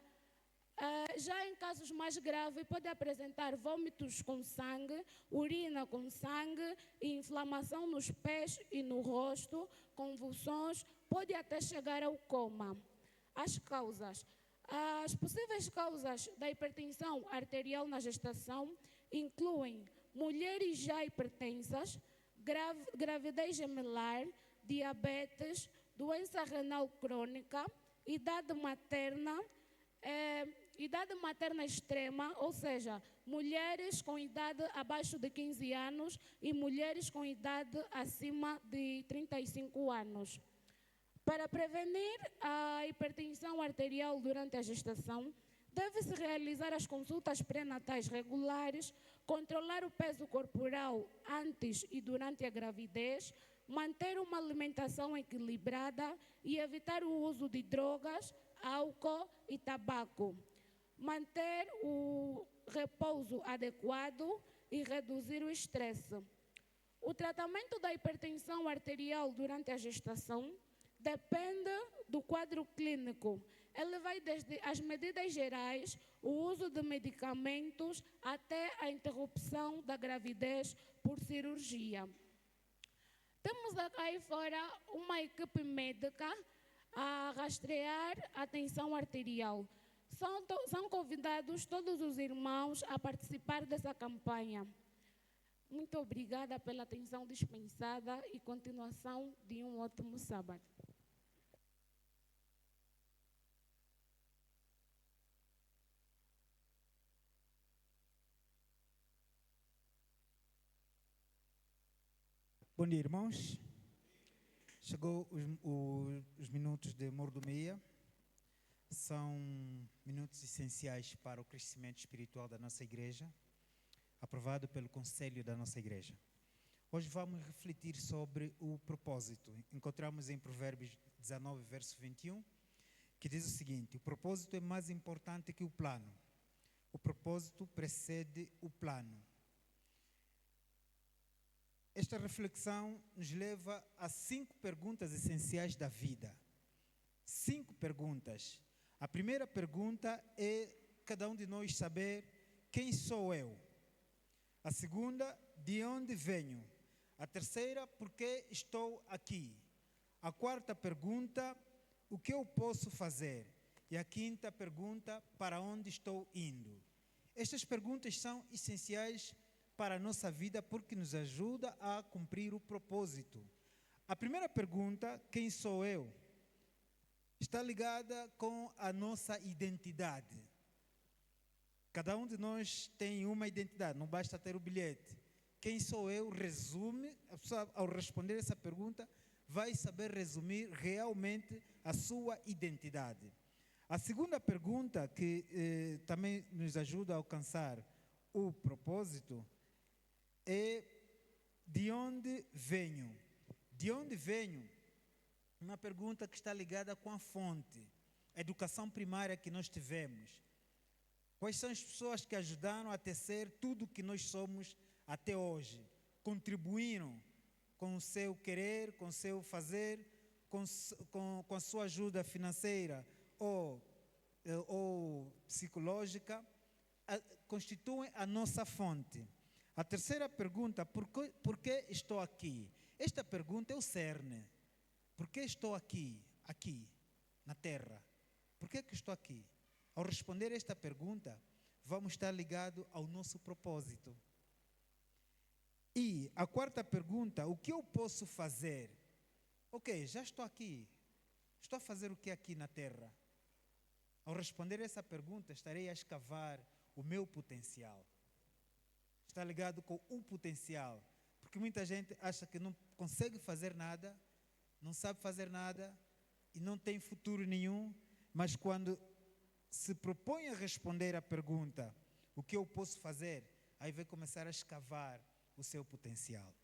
Já em casos mais graves, pode apresentar vômitos com sangue, urina com sangue, inflamação nos pés e no rosto, convulsões, pode até chegar ao coma. As causas. As possíveis causas da hipertensão arterial na gestação incluem mulheres já hipertensas, gravidez gemelar, diabetes, doença renal crônica, idade materna extrema, ou seja, mulheres com idade abaixo de 15 anos e mulheres com idade acima de 35 anos. Para prevenir a hipertensão arterial durante a gestação, deve-se realizar as consultas pré-natais regulares, controlar o peso corporal antes e durante a gravidez, manter uma alimentação equilibrada e evitar o uso de drogas, álcool e tabaco. Manter o repouso adequado e reduzir o estresse. O tratamento da hipertensão arterial durante a gestação depende do quadro clínico. ele vai desde as medidas gerais, o uso de medicamentos, até a interrupção da gravidez por cirurgia. Temos aí fora uma equipe médica a rastrear a tensão arterial. São convidados todos os irmãos a participar dessa campanha. Muito obrigada pela atenção dispensada e continuação de um ótimo sábado. Bom dia, irmãos. Chegou os minutos de mordomia. São minutos essenciais para o crescimento espiritual da nossa igreja, aprovado pelo conselho da nossa igreja. Hoje vamos refletir sobre o propósito. Encontramos em Provérbios 19, verso 21, que diz o seguinte: o propósito é mais importante que o plano. O propósito precede o plano. Esta reflexão nos leva a 5 perguntas essenciais da vida. 5 perguntas. A primeira pergunta é cada um de nós saber quem sou eu. A segunda, de onde venho. A terceira, por que estou aqui. A quarta pergunta, o que eu posso fazer. E a quinta pergunta, para onde estou indo. Estas perguntas são essenciais para a nossa vida porque nos ajuda a cumprir o propósito. A primeira pergunta, quem sou eu, está ligada com a nossa identidade. Cada um de nós tem uma identidade, não basta ter o bilhete. Quem sou eu resume, a pessoa ao responder essa pergunta vai saber resumir realmente a sua identidade. A segunda pergunta que também nos ajuda a alcançar o propósito é de onde venho. De onde venho? Uma pergunta que está ligada com a fonte, a educação primária que nós tivemos. Quais são as pessoas que ajudaram a tecer tudo o que nós somos até hoje? Contribuíram com o seu querer, com o seu fazer, com a sua ajuda financeira ou psicológica, constituem a nossa fonte. A terceira pergunta, por que estou aqui? Esta pergunta é o cerne. Por que estou aqui, na Terra? Por que estou aqui? Ao responder esta pergunta, vamos estar ligados ao nosso propósito. E a quarta pergunta, o que eu posso fazer? Ok, já estou aqui. Estou a fazer o que aqui na Terra? Ao responder essa pergunta, estarei a escavar o meu potencial. Está ligado com o potencial. Porque muita gente acha que não consegue fazer nada, não sabe fazer nada e não tem futuro nenhum, mas quando se propõe a responder a pergunta, o que eu posso fazer, aí vai começar a escavar o seu potencial.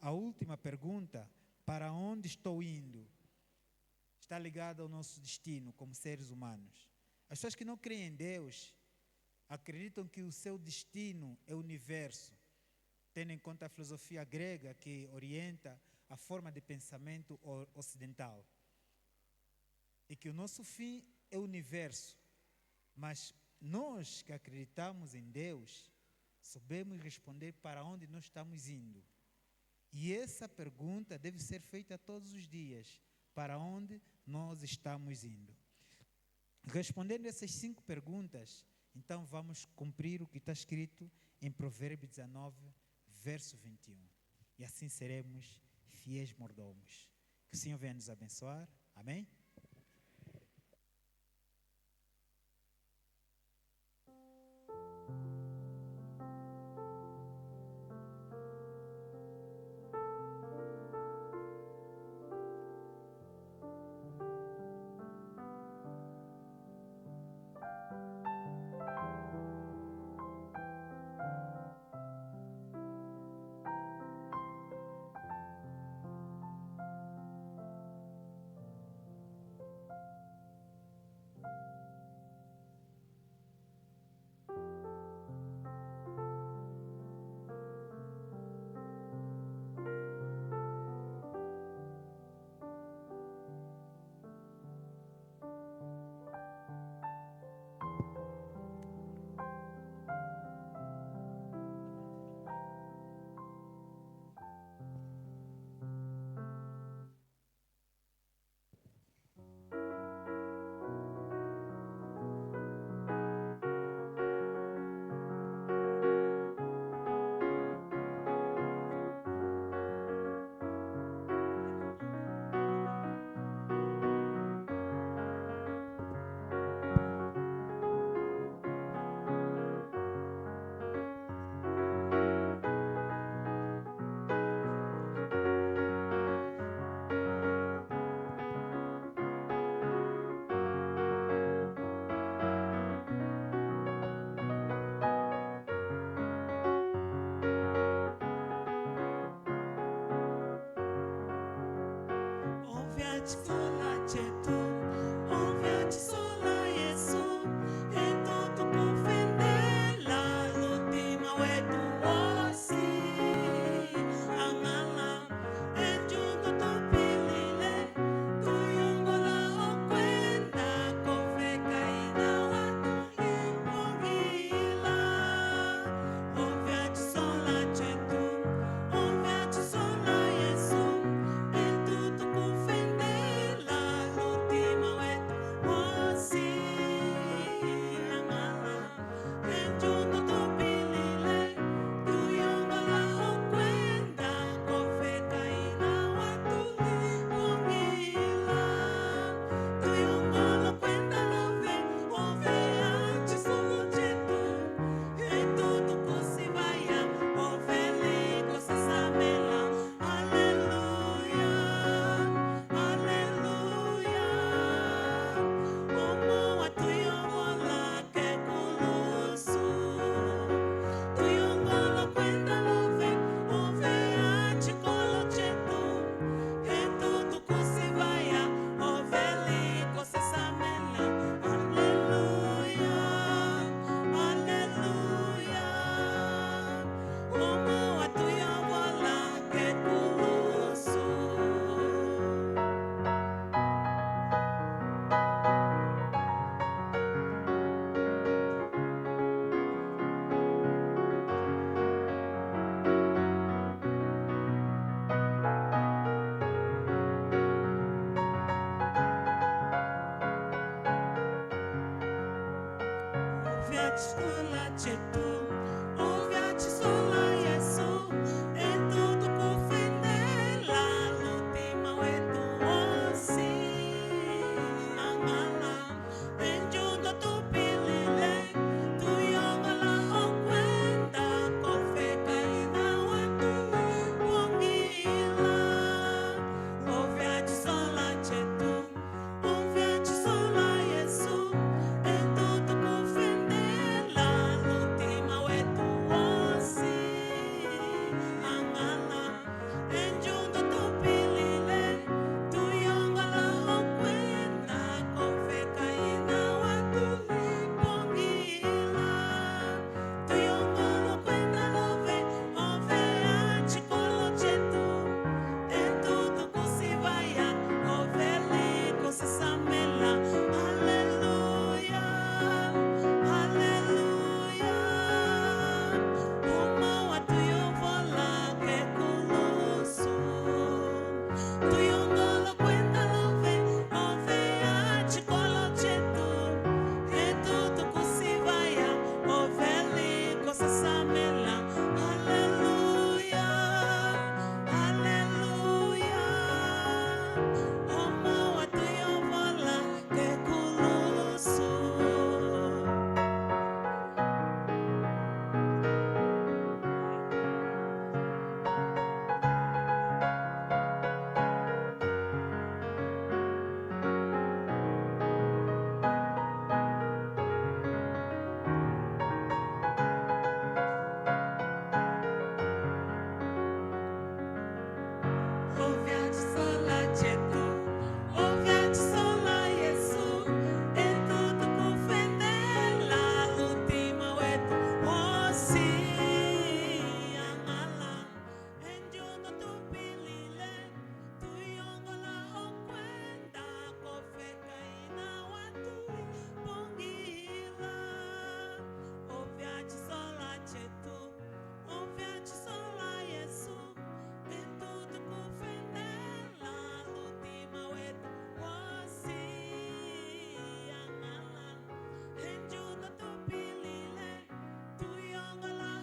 A última pergunta, para onde estou indo, está ligada ao nosso destino como seres humanos. As pessoas que não creem em Deus acreditam que o seu destino é o universo, tendo em conta a filosofia grega que orienta a forma de pensamento ocidental. E que o nosso fim é o universo. Mas nós que acreditamos em Deus, sabemos responder para onde nós estamos indo. E essa pergunta deve ser feita todos os dias. Para onde nós estamos indo? Respondendo essas 5 perguntas, então vamos cumprir o que está escrito em Provérbios 19, verso 21. E assim seremos fiéis mordomos. Que o Senhor venha nos abençoar. Amém? Pilile, tu yongola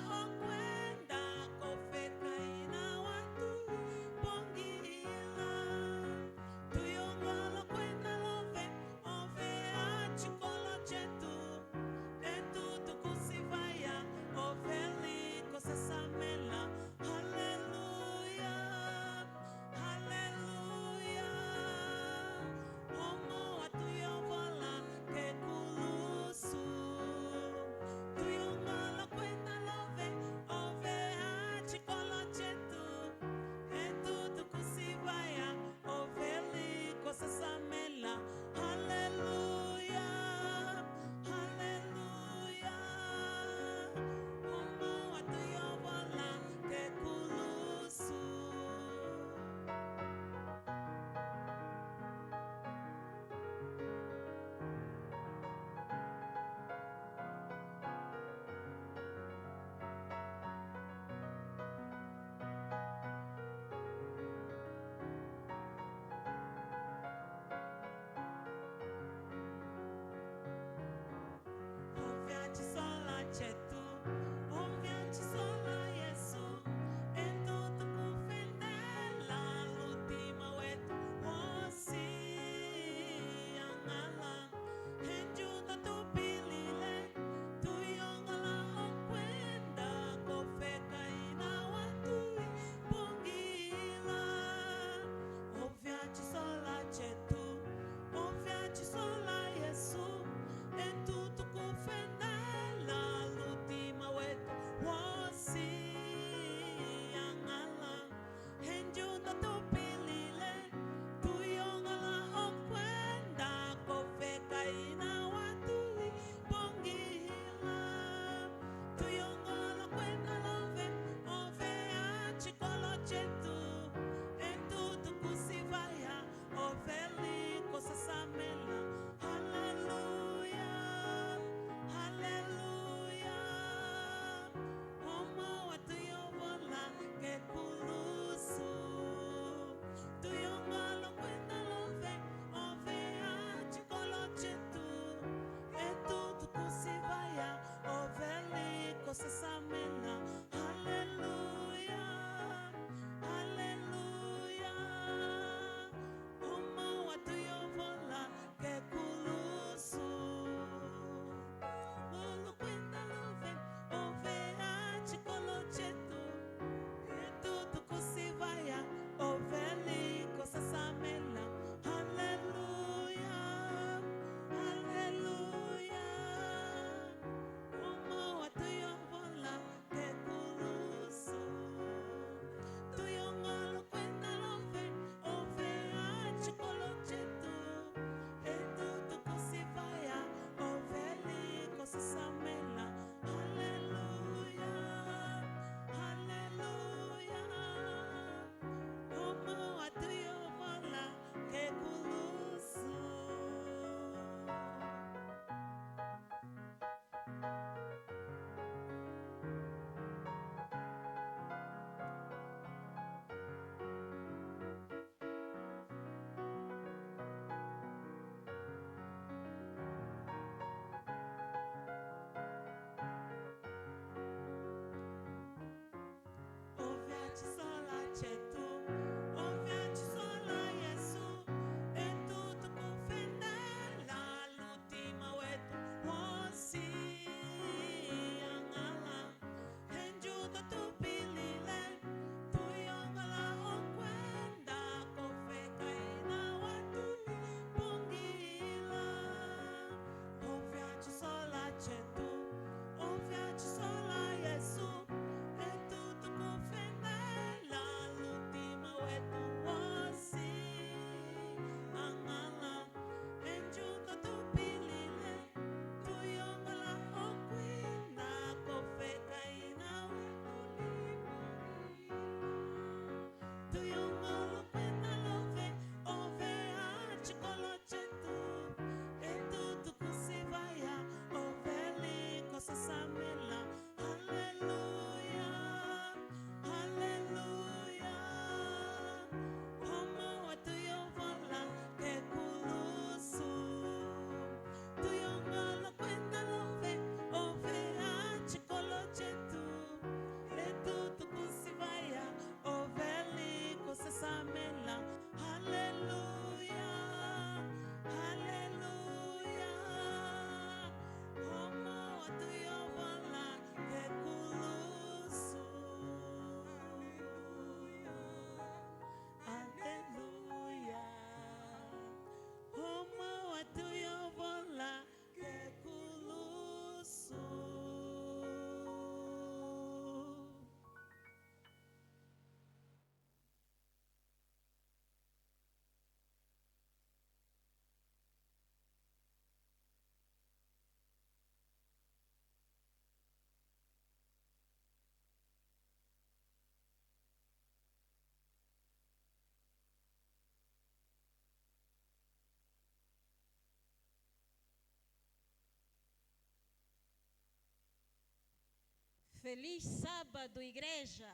Feliz sábado, igreja.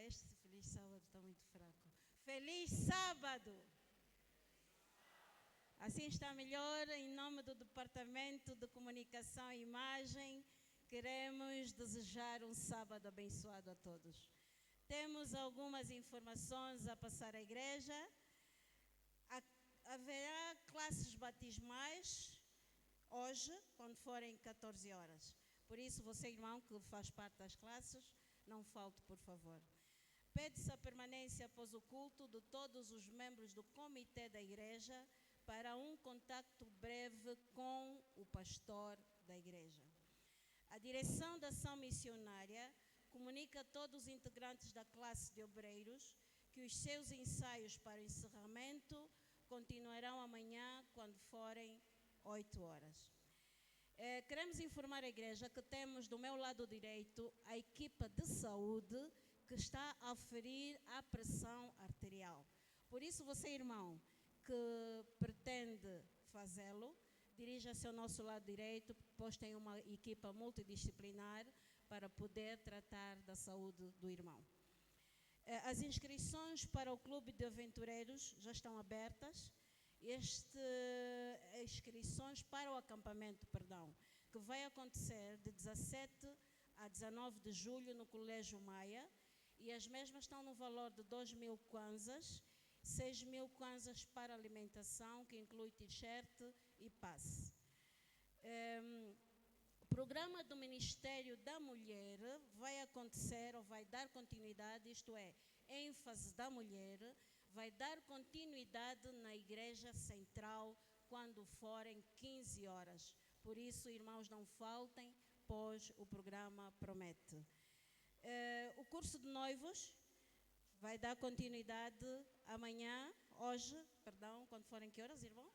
Este feliz sábado está muito fraco. Feliz sábado. Assim está melhor. Em nome do Departamento de Comunicação e Imagem, queremos desejar um sábado abençoado a todos. Temos algumas informações a passar à igreja. Haverá classes batismais hoje, quando forem 14 horas. Por isso, você, irmão, que faz parte das classes, não falte, por favor. Pede-se a permanência após o culto de todos os membros do comitê da igreja para um contacto breve com o pastor da igreja. A direção da ação missionária comunica a todos os integrantes da classe de obreiros que os seus ensaios para o encerramento continuarão amanhã, quando forem 8 horas. Queremos informar a igreja que temos do meu lado direito a equipa de saúde que está a ferir a pressão arterial. Por isso, você, irmão, que pretende fazê-lo, dirija-se ao nosso lado direito, pois tem uma equipa multidisciplinar para poder tratar da saúde do irmão. As inscrições para o Clube de Aventureiros já estão abertas. Inscrições para o acampamento, que vai acontecer de 17 a 19 de julho no Colégio Maia, e as mesmas estão no valor de 2.000 kwanzas, 6.000 kwanzas para alimentação, que inclui t-shirt e passe. O programa do Ministério da Mulher vai acontecer, ou vai dar continuidade, isto é, ênfase da mulher, vai dar continuidade na Igreja Central quando forem 15 horas. Por isso, irmãos, não faltem, pois o programa promete. O curso de noivos vai dar continuidade quando forem que horas, irmão?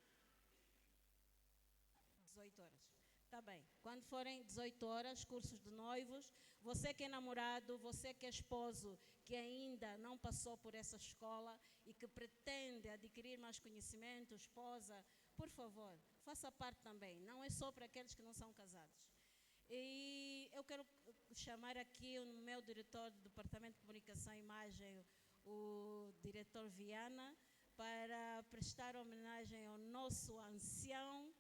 18 horas. Tá bem. Quando forem 18 horas, cursos de noivos. Você que é namorado, você que é esposo, que ainda não passou por essa escola e que pretende adquirir mais conhecimento, esposa, por favor, faça parte também. Não é só para aqueles que não são casados. E eu quero chamar aqui o meu diretor do Departamento de Comunicação e Imagem, o diretor Viana, para prestar homenagem ao nosso ancião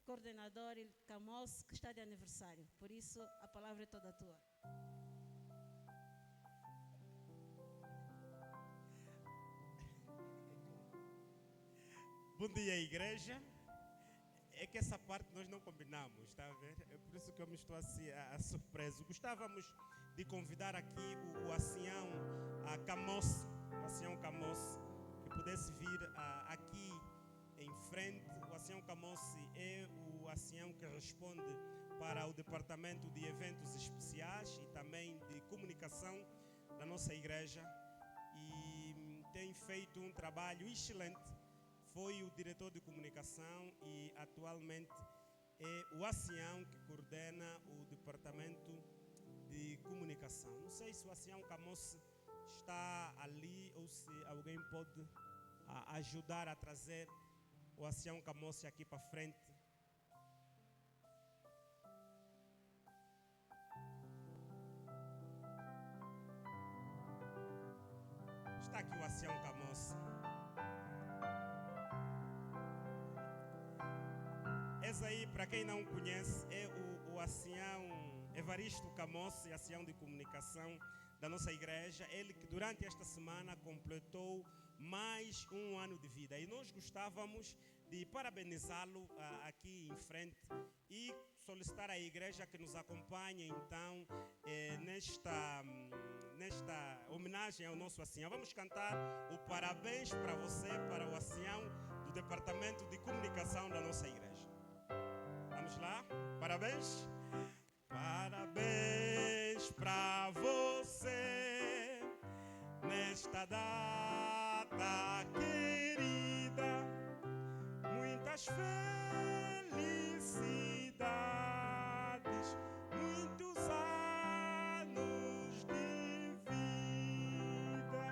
coordenador Camosse, que está de aniversário. Por isso, a palavra é toda tua. Bom dia, igreja. É que essa parte nós não combinamos, está a ver? É por isso que eu me estou assim a surpreso. Gostávamos de convidar aqui o ancião Camosse, o ancião Camosse, que pudesse vir aqui em frente. O ancião Camosse é o ancião que responde para o departamento de eventos especiais e também de comunicação da nossa igreja, e tem feito um trabalho excelente. Foi o diretor de comunicação e atualmente é o ancião que coordena o departamento de comunicação. Não sei se o ancião Camosse está ali ou se alguém pode ajudar a trazer o ancião Camosse aqui para frente. Está aqui o ancião Camosse. Esse aí, para quem não conhece, é o ancião Evaristo Camosse, ancião de comunicação da nossa igreja. Ele que durante esta semana completou mais um ano de vida. E nós gostávamos de parabenizá-lo aqui em frente e solicitar à igreja que nos acompanhe, então, nesta homenagem ao nosso ancião. Vamos cantar o parabéns para você, para o ancião do departamento de comunicação da nossa igreja. Vamos lá? Parabéns. Parabéns para você nesta data querida. Muitas felicidades, muitos anos de vida.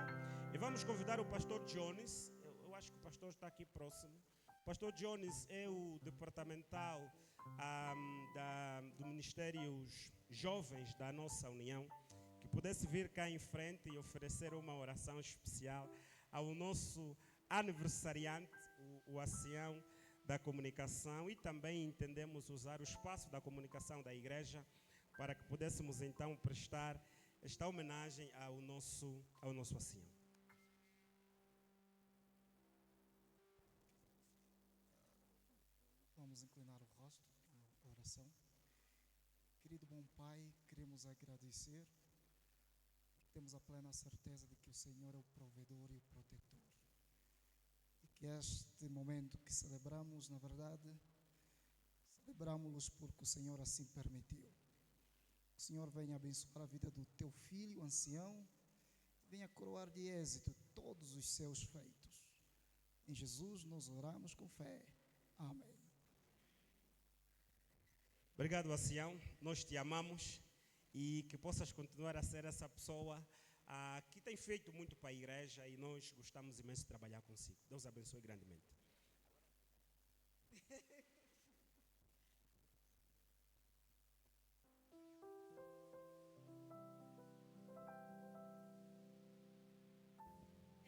E vamos convidar o pastor Jones. Eu acho que o pastor está aqui próximo. O pastor Jones é o departamental do Ministério Jovens da nossa União, que pudesse vir cá em frente e oferecer uma oração especial ao nosso aniversariante, o ancião da comunicação, e também entendemos usar o espaço da comunicação da igreja para que pudéssemos então prestar esta homenagem ao nosso ancião. Vamos inclinar o rosto para a oração. Querido bom Pai, queremos agradecer. Temos a plena certeza de que o Senhor é o provedor e o protetor. E que este momento que celebramos, na verdade, celebramos-los porque o Senhor assim permitiu. O Senhor venha abençoar a vida do teu filho, ancião, venha coroar de êxito todos os seus feitos. Em Jesus nós oramos com fé. Amém. Obrigado, ancião. Nós te amamos e que possas continuar a ser essa pessoa que tem feito muito para a igreja e nós gostamos imenso de trabalhar consigo. Deus abençoe grandemente.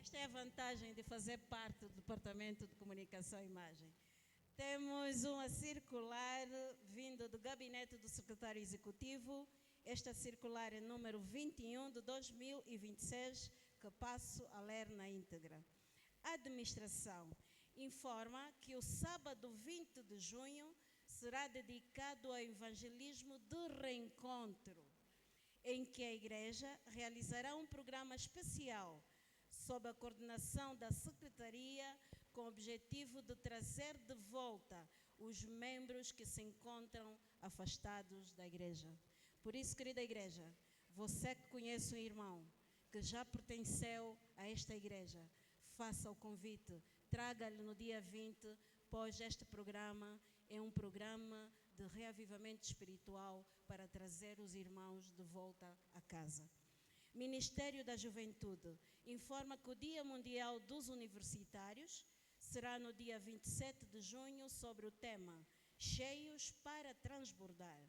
Esta é a vantagem de fazer parte do Departamento de Comunicação e Imagem. Temos uma circular vindo do gabinete do secretário executivo. Esta circular é número 21 de 2026, que passo a ler na íntegra. A administração informa que o sábado 20 de junho será dedicado ao evangelismo de reencontro, em que a igreja realizará um programa especial sob a coordenação da Secretaria, com o objetivo de trazer de volta os membros que se encontram afastados da igreja. Por isso, querida igreja, você que conhece um irmão que já pertenceu a esta igreja, faça o convite, traga-lhe no dia 20, pois este programa é um programa de reavivamento espiritual para trazer os irmãos de volta a casa. Ministério da Juventude informa que o Dia Mundial dos Universitários será no dia 27 de junho sobre o tema Cheios para Transbordar.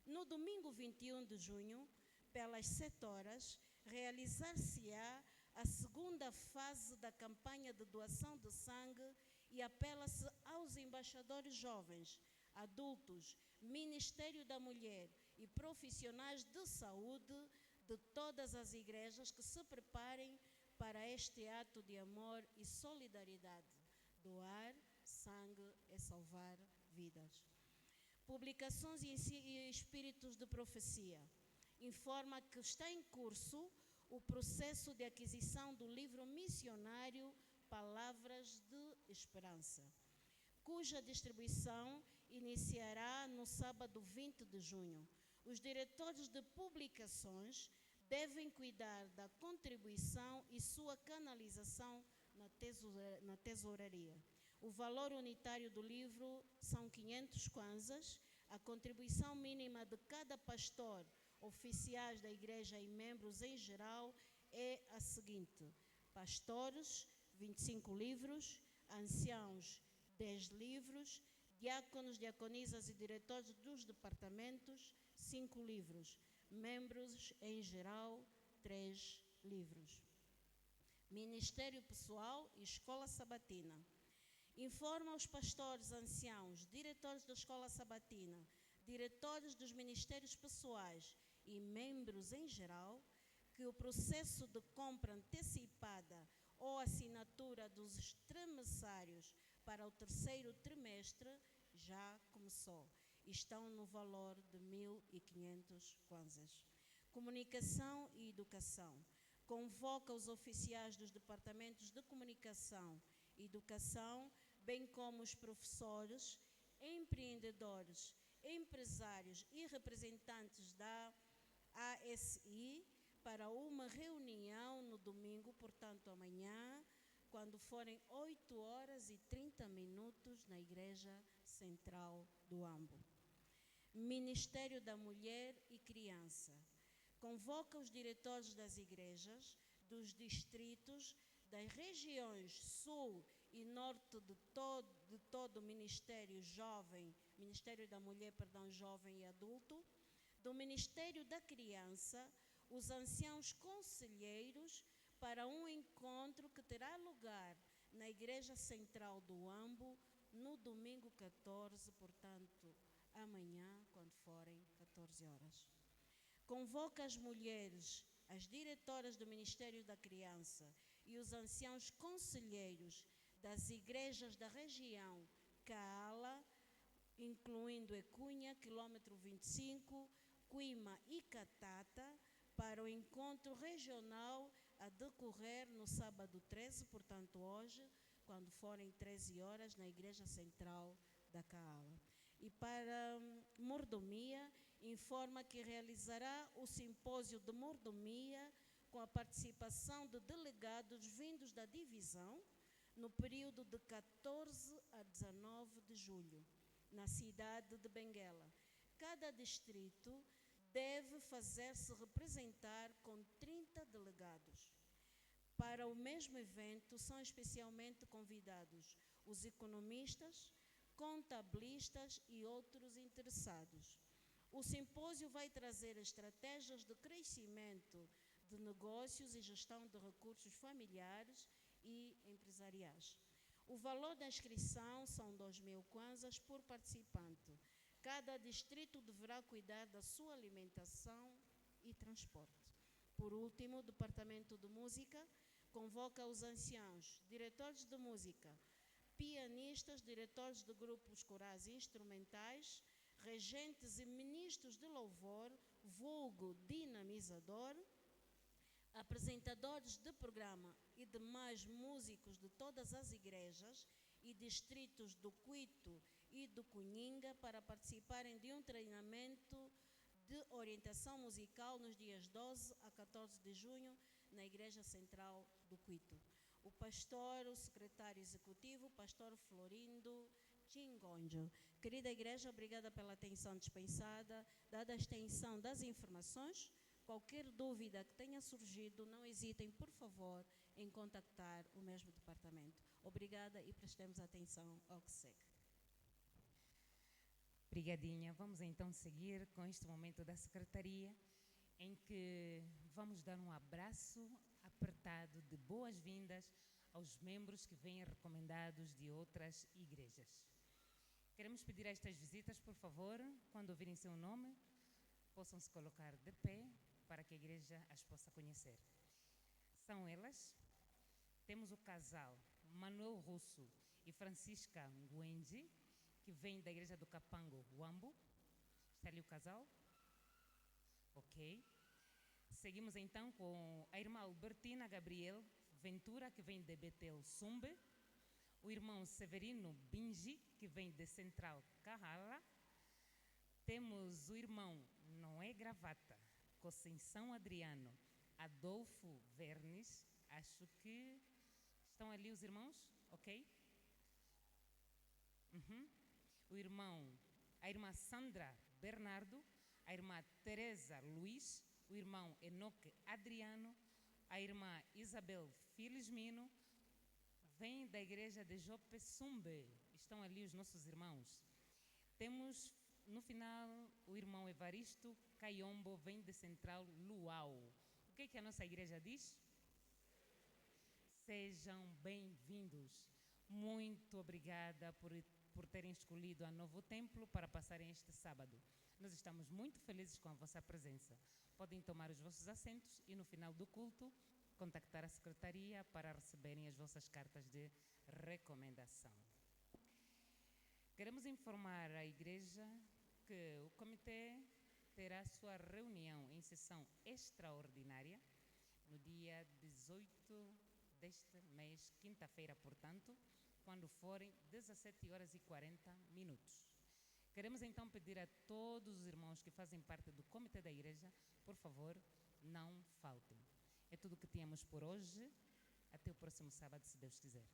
No domingo 21 de junho, pelas 7 horas, realizar-se-á a segunda fase da campanha de doação de sangue e apela-se aos embaixadores jovens, adultos, Ministério da Mulher e profissionais de saúde de todas as igrejas que se preparem para este ato de amor e solidariedade. Doar sangue é salvar vidas. Publicações e espíritos de profecia. Informa que está em curso o processo de aquisição do livro missionário Palavras de Esperança, cuja distribuição iniciará no sábado 20 de junho. Os diretores de publicações devem cuidar da contribuição e sua canalização na tesouraria. O valor unitário do livro são 500 kwanzas. A contribuição mínima de cada pastor, oficiais da igreja e membros em geral é a seguinte: pastores, 25 livros, anciãos, 10 livros, diáconos, diaconisas e diretores dos departamentos, 5 livros, membros em geral, 3 livros. Ministério Pessoal e Escola Sabatina. Informa aos pastores anciãos, diretores da Escola Sabatina, diretores dos ministérios pessoais e membros em geral, que o processo de compra antecipada ou assinatura dos extremissários para o 3º trimestre já começou. Estão no valor de 1.500 kwanzas. Comunicação e Educação. Convoca os oficiais dos departamentos de Comunicação e Educação, bem como os professores, empreendedores, empresários e representantes da ASI para uma reunião no domingo, portanto amanhã, quando forem 8h30 na Igreja Central do Ambo. Ministério da Mulher e Criança. Convoca os diretores das igrejas, dos distritos, das regiões sul e norte de todo o Ministério da Mulher, Jovem e Adulto, do Ministério da Criança, os anciãos conselheiros, para um encontro que terá lugar na Igreja Central do Ambo no domingo 14, portanto, amanhã, quando forem 14 horas. Convoca as mulheres, as diretoras do Ministério da Criança e os anciãos conselheiros das igrejas da região Kaala, incluindo Ecunha, quilômetro 25, Cuima e Catata, para o encontro regional a decorrer no sábado 13, portanto hoje, quando forem 13 horas, na Igreja Central da Kaala. E para mordomia, informa que realizará o simpósio de mordomia com a participação de delegados vindos da divisão no período de 14 a 19 de julho, na cidade de Benguela. Cada distrito deve fazer-se representar com 30 delegados. Para o mesmo evento são especialmente convidados os economistas, contabilistas e outros interessados. O simpósio vai trazer estratégias de crescimento de negócios e gestão de recursos familiares e empresariais. O valor da inscrição são 2.000 kwanzas por participante. Cada distrito deverá cuidar da sua alimentação e transporte. Por último, o Departamento de Música convoca os anciãos, diretores de música, pianistas, diretores de grupos corais e instrumentais, regentes e ministros de louvor, vulgo dinamizador, apresentadores de programa e demais músicos de todas as igrejas e distritos do Cuito e do Cunhinga para participarem de um treinamento de orientação musical nos dias 12 a 14 de junho na Igreja Central do Cuito. O pastor, o secretário executivo, o pastor Florindo Chingonjo. Querida igreja, obrigada pela atenção dispensada. Dada a extensão das informações, qualquer dúvida que tenha surgido, não hesitem, por favor, em contactar o mesmo departamento. Obrigada e prestemos atenção ao que segue. Obrigadinha. Vamos então seguir com este momento da secretaria, em que vamos dar um abraço apertado de boas-vindas aos membros que vêm recomendados de outras igrejas. Queremos pedir a estas visitas, por favor, quando ouvirem seu nome, possam se colocar de pé para que a igreja as possa conhecer. São elas. Temos o casal Manuel Russo e Francisca Nguenji, que vem da igreja do Kapango, Wambo. Está ali o casal? Ok. Seguimos então com a irmã Albertina Gabriel Ventura, que vem de Betel Sumbe. O irmão Severino Bingi, que vem de Central Carrala. Temos o irmão Noé Gravata, Conceição Adriano, Adolfo Vernes. Acho que estão ali os irmãos, ok? A irmã Sandra Bernardo, a irmã Teresa Luiz, o irmão Enoque Adriano, a irmã Isabel Filismino, vem da igreja de Jope Sumbe. Estão ali os nossos irmãos. Temos, no final, o irmão Evaristo Caiombo, vem de Central Luau. O que é que a nossa igreja diz? Sejam bem-vindos. Muito obrigada por terem escolhido a Novo Templo para passarem este sábado. Nós estamos muito felizes com a vossa presença. Podem tomar os vossos assentos e no final do culto contactar a secretaria para receberem as vossas cartas de recomendação. Queremos informar a igreja que o comitê terá sua reunião em sessão extraordinária no dia 18 deste mês, quinta-feira, portanto, quando forem 17h40. Queremos então pedir a todos os irmãos que fazem parte do comitê da igreja, por favor, não faltem. É tudo o que tínhamos por hoje. Até o próximo sábado, se Deus quiser.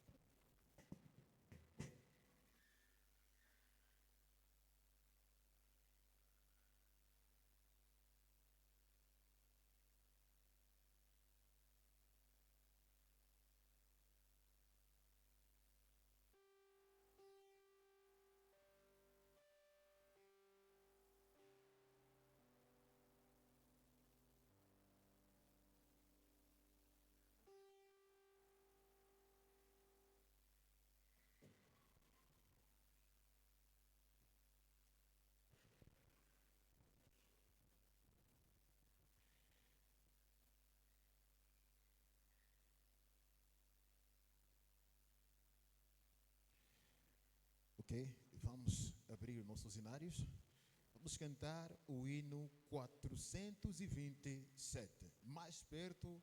Ok, vamos abrir nossos hinários. Vamos cantar o hino 427. Mais perto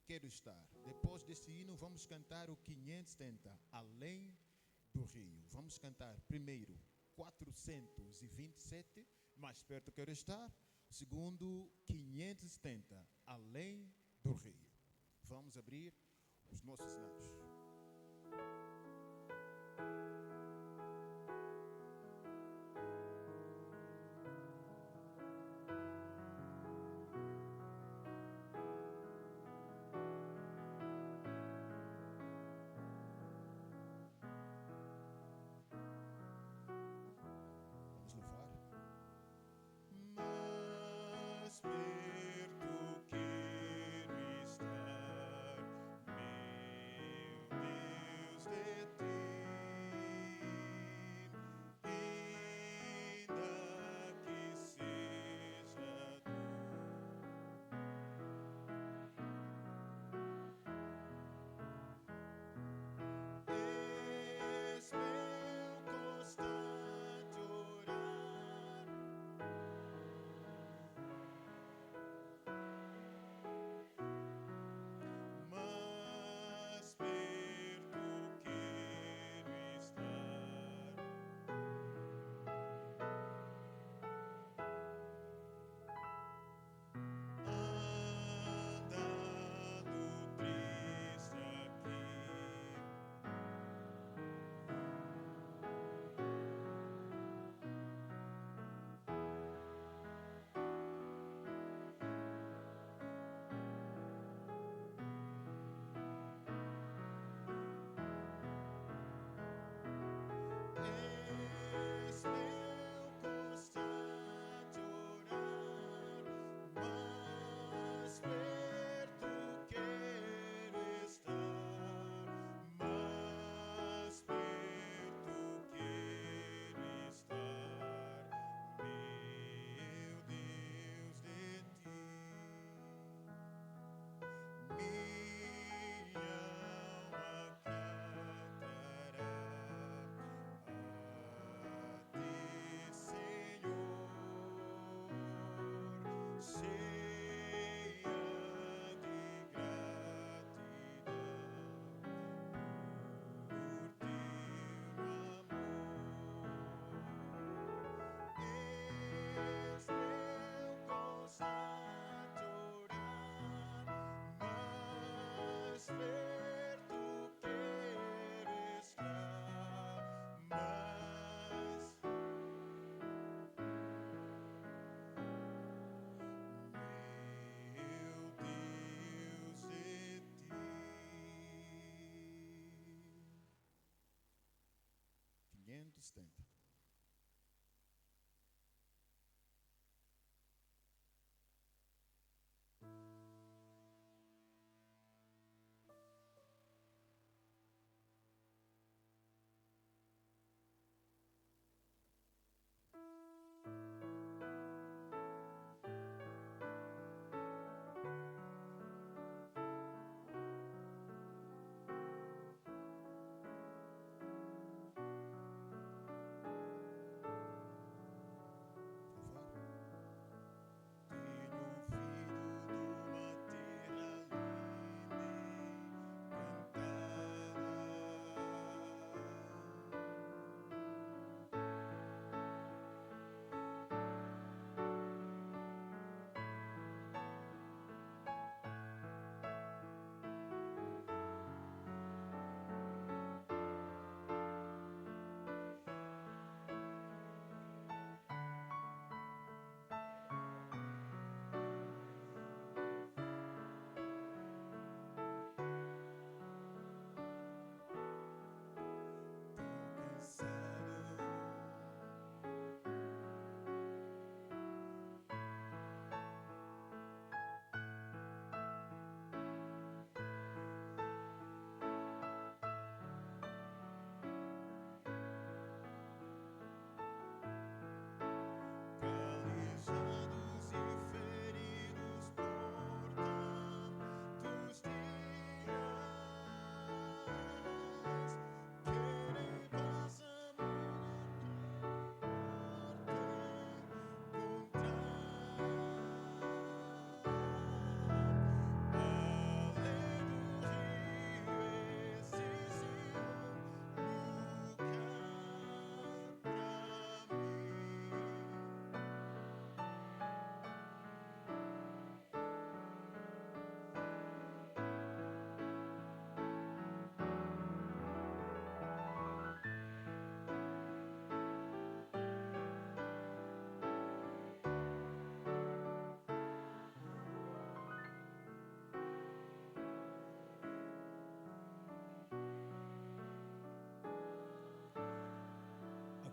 quero estar. Depois desse hino, vamos cantar o 570, Além do Rio. Vamos cantar primeiro 427, Mais perto quero estar. Segundo, 570, Além do Rio. Vamos abrir os nossos hinários. 570.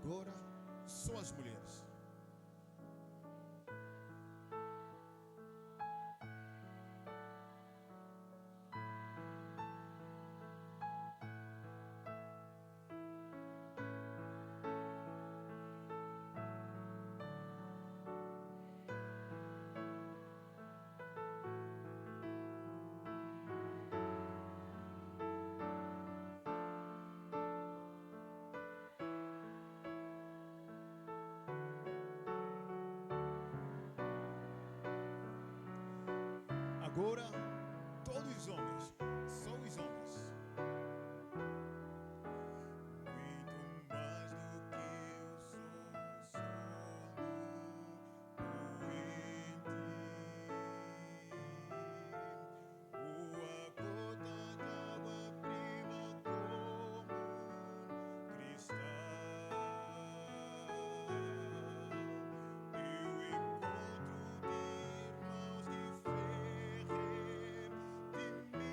Agora, só as mulheres. Agora, todos os homens, só os homens. Muito mais do que eu sou solo em ti. A gota d'água prima como cristal. Eu encontro de irmãos de fé.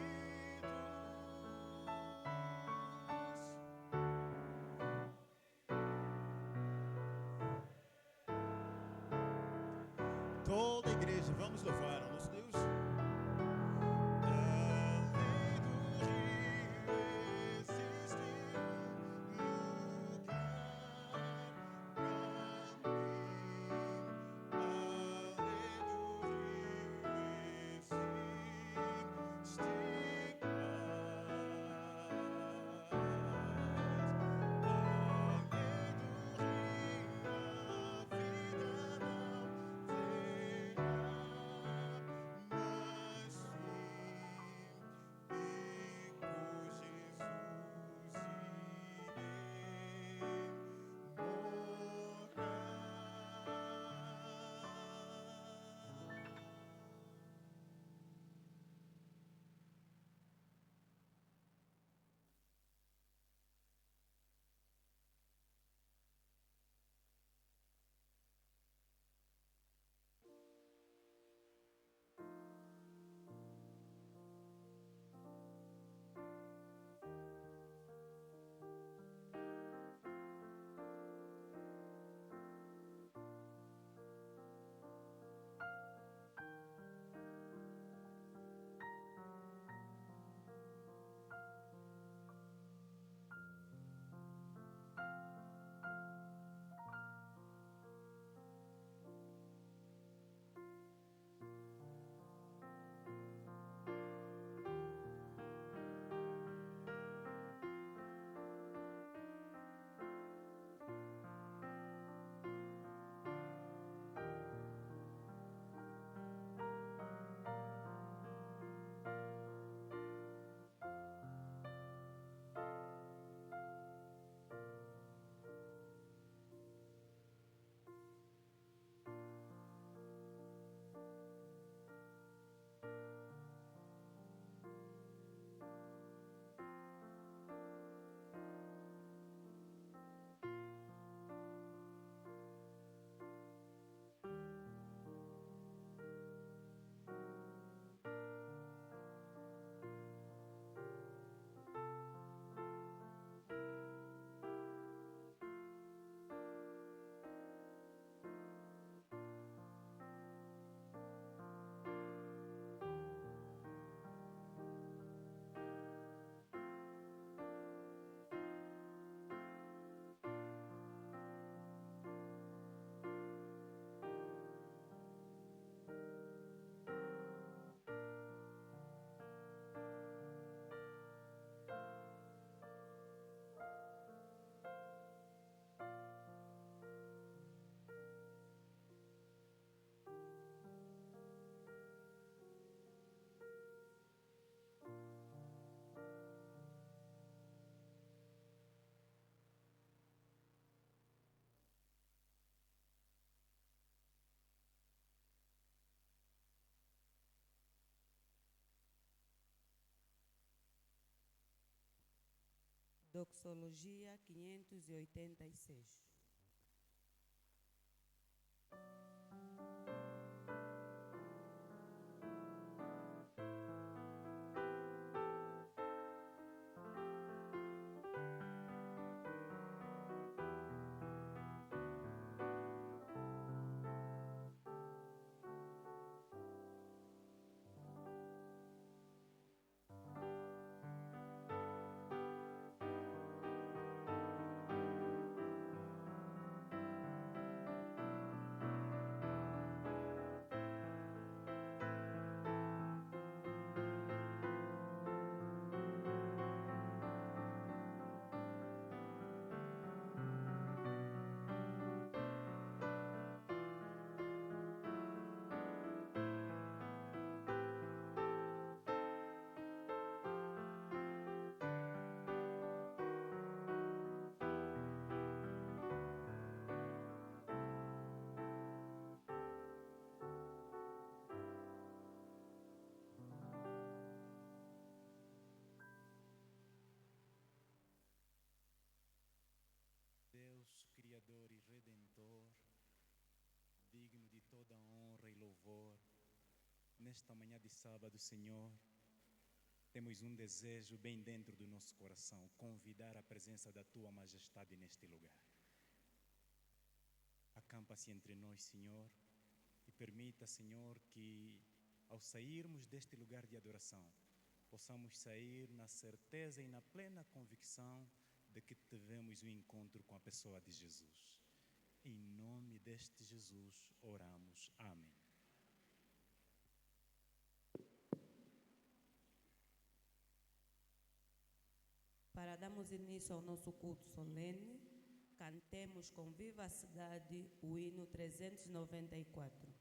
Toda a igreja, vamos louvar ao nosso Deus. Além do rio existe lugar pra mim. Além do rio existe paz. Doxologia 586. Deus, Criador e Redentor, digno de toda honra e louvor, nesta manhã de sábado, Senhor, temos um desejo bem dentro do nosso coração, convidar a presença da Tua Majestade neste lugar. Acampa-se entre nós, Senhor, e permita, Senhor, que ao sairmos deste lugar de adoração, possamos sair na certeza e na plena convicção de que tivemos um encontro com a pessoa de Jesus. Em nome deste Jesus, oramos. Amém. Para darmos início ao nosso culto solene, cantemos com vivacidade o hino 394.